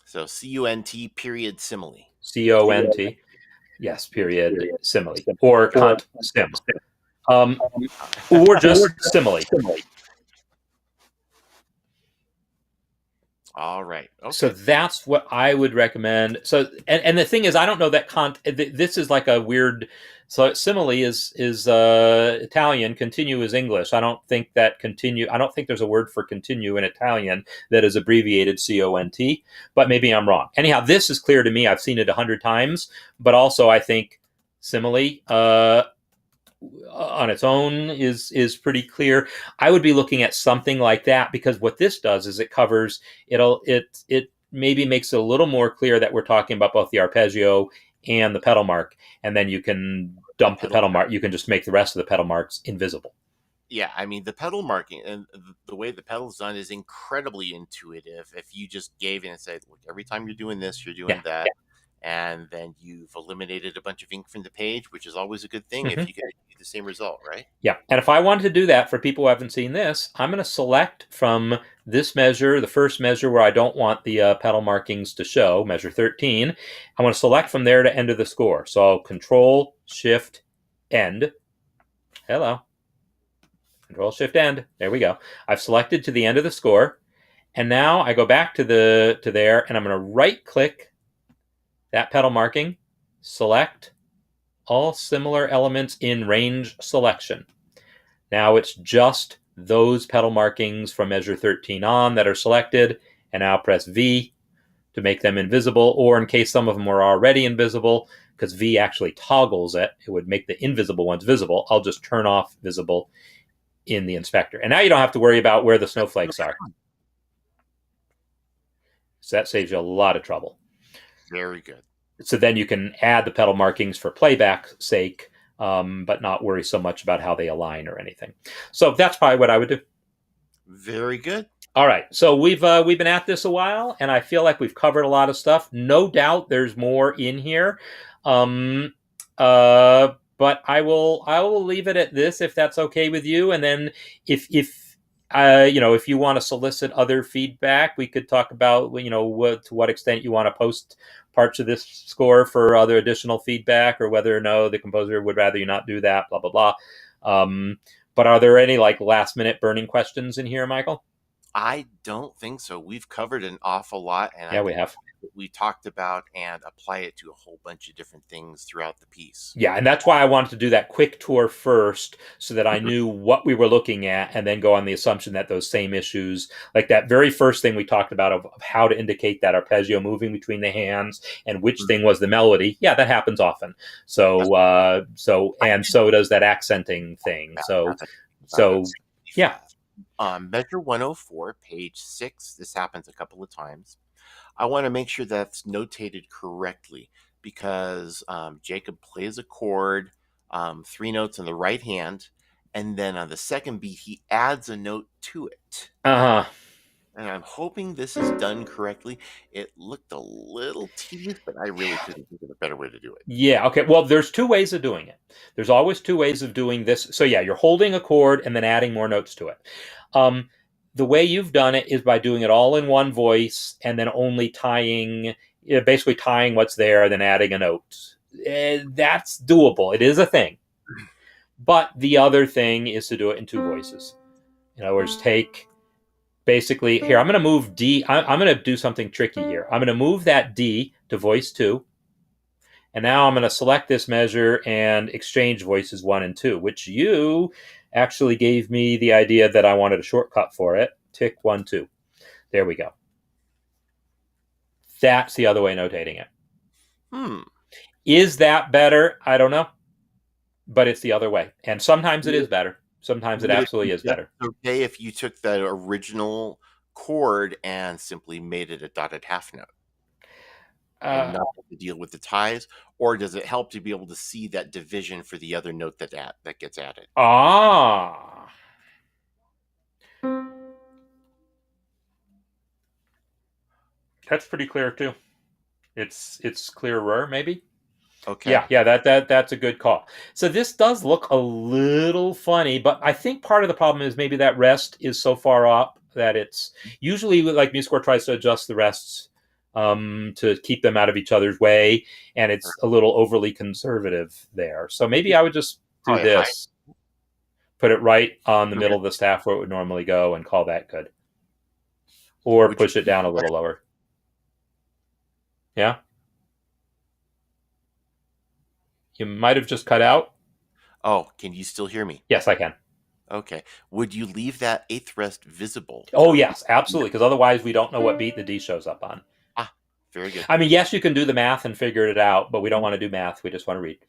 So CUNT period simile. CONT, yes, period simile, or cont sim, um, or just simile. All right. So Okay. that's what I would recommend. So, and the thing is, I don't know that Kant. This is like a weird. So simile is Italian. Continue is English. I don't think that continue. I don't think there's a word for continue in Italian that is abbreviated CONT. But maybe I'm wrong. Anyhow, this is clear to me. I've seen it 100 times. But also, I think simile on its own is pretty clear. I would be looking at something like that, because what this does is it covers it maybe makes it a little more clear that we're talking about both the arpeggio and the pedal mark, and then you can The dump the pedal pedal mark. mark. You can just make the rest of the pedal marks invisible. Yeah, I mean the pedal marking and the way the pedal's done is incredibly intuitive. If you just gave in and said, "Look, every time you're doing this, you're Yeah. doing that," and then you've eliminated a bunch of ink from the page, which is always a good thing if Mm-hmm. you get the same result, right? Yeah. And if I wanted to do that for people who haven't seen this, I'm going to select from this measure, the first measure where I don't want the pedal markings to show, measure 13. I want to select from there to enter the score. So I'll Control Shift End. Hello. Control Shift End. There we go. I've selected to the end of the score. And now I go back to there, and I'm going to right click that pedal marking, select all similar elements in range selection. Now it's just those pedal markings from measure 13 on that are selected, and now press V to make them invisible, or in case some of them are already invisible, because V actually toggles it, it would make the invisible ones visible. I'll just turn off visible in the inspector. And now you don't have to worry about where the snowflakes are. So that saves you a lot of trouble. Very good. So then you can add the pedal markings for playback's sake, but not worry so much about how they align or anything. So that's probably what I would do. Very good. All right, so we've been at this a while, and I feel like we've covered a lot of stuff. No doubt, there's more in here, um, but I will leave it at this if that's okay with you. And then if you want to solicit other feedback, we could talk about to what extent you want to post parts of this score for other additional feedback, or whether or no the composer would rather you not do that. Blah blah blah. But are there any like last minute burning questions in here, Michael? I don't think so. We've covered an awful lot, and I Yeah, we think have. we talked about and apply it to a whole bunch of different things throughout the piece. Yeah, and that's why I wanted to do that quick tour first, so that I knew what we were looking at, and then go on the assumption that those same issues, like that very first thing we talked about of how to indicate that arpeggio moving between the hands and which thing was the melody. Yeah, that happens often. That's, So does that accenting thing. So yeah. fast. Measure 104, page 6. This happens a couple of times. I want to make sure that's notated correctly because Jacob plays a chord, 3 notes in the right hand, and then on the second beat, he adds a note to it. Uh huh. And I'm hoping this is done correctly. It looked a little tedious, but I really couldn't think of a better way to do it. Yeah. Okay. Well, there's two ways of doing it. There's always two ways of doing this. So yeah, you're holding a chord and then adding more notes to it. Um, the way you've done it is by doing it all in one voice and then only basically tying what's there, then adding a note. That's doable. It is a thing. But the other thing is to do it in two voices. In other words, basically here. I'm going to move D. I'm going to do something tricky here. I'm going to move that D to voice 2. And now I'm going to select this measure and exchange voices 1 and 2, which you actually gave me the idea that I wanted a shortcut for it. Tick 1, 2. There we go. That's the other way of notating it. Is that better? I don't know. But it's the other way. And sometimes it is better. Sometimes it Would it absolutely be is just better. okay if you took that original chord and simply made it a dotted half note and Uh, not have to deal with the ties? Or does it help to be able to see that division for the other note that gets added? ah, that's pretty clear too. It's clearer, maybe. Okay. Yeah, that's a good call. So this does look a little funny, but I think part of the problem is maybe that rest is so far up that it's usually like MuseScore tries to adjust the rests to keep them out of each other's way, and Or it's a little overly conservative there. So maybe I would just do probably high. this, put it right on the Okay. middle of the staff where it would normally go, and call that good, or Would you push it down a little lower. Yeah, you might have just cut out. Oh, can you still hear me? Yes, I can. Okay. Would you leave that eighth rest visible Oh, or yes, absolutely. Because otherwise, we don't know what beat the D shows up on. ah, very good. I mean, yes, you can do the math and figure it out, but we don't want to do math. We just want to read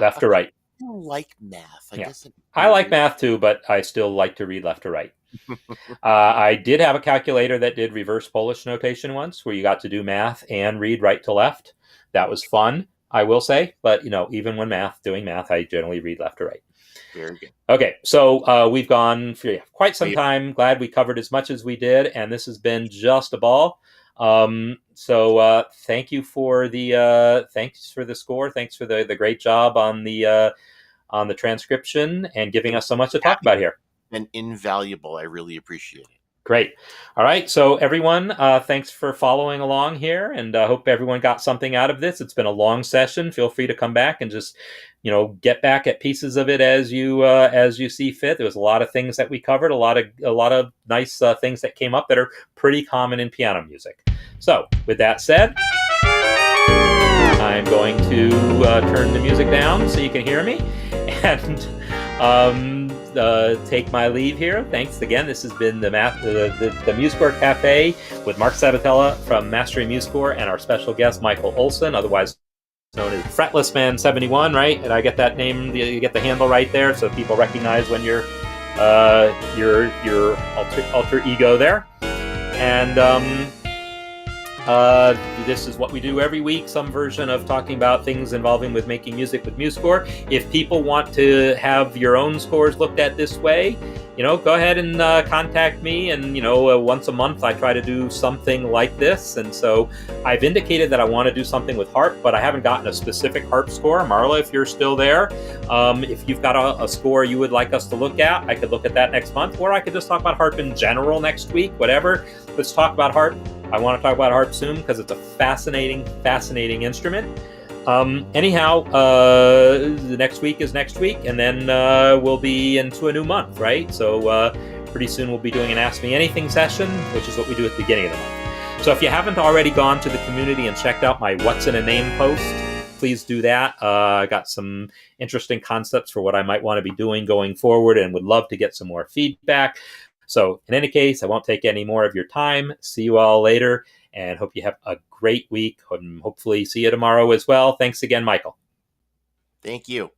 left to right. I like math. I Yeah. guess I like math too, but I still like to read left to right. I did have a calculator that did reverse Polish notation once, where you got to do math and read right to left. That was fun, I will say. But even when doing math, I generally read left to right. very good. Okay, so we've gone for quite some Wait, time. Glad we covered as much as we did, and this has been just a ball. Thank you for the thanks for the score. Thanks for the great job on the transcription and giving us so much to talk about here. and invaluable. I really appreciate it. Great. All right. So, everyone, thanks for following along here, and I hope everyone got something out of this. It's been a long session. Feel free to come back and just, get back at pieces of it as you see fit. There was a lot of things that we covered, a lot of nice things that came up that are pretty common in piano music. So, with that said, I'm going to turn the music down so you can hear me, and take my leave here. Thanks again. This has been the MuseScore Café with Marc Sabatella from Mastering MuseScore and our special guest Michael Olson, otherwise known as Fretless Man 71. Right? And I get that name. You get the handle right there, so people recognize when you're your alter ego there. And this is what we do every week, some version of talking about things involving with making music with MuseScore. If people want to have your own scores looked at this way, go ahead and contact me. And, once a month I try to do something like this. And so I've indicated that I want to do something with harp, but I haven't gotten a specific harp score. Marla, if you're still there, if you've got a score you would like us to look at, I could look at that next month, or I could just talk about harp in general next week, whatever. Let's talk about harp. I want to talk about harp soon because it's a fascinating instrument. Anyhow, the next week is next week, and then we'll be into a new month, right? So pretty soon we'll be doing an Ask Me Anything session, which is what we do at the beginning of the month. So if you haven't already gone to the community and checked out my What's in a Name post, please do that. I got some interesting concepts for what I might want to be doing going forward and would love to get some more feedback. So in any case, I won't take any more of your time. See you all later, and hope you have a great week, and hopefully see you tomorrow as well. Thanks again, Michael. Thank you.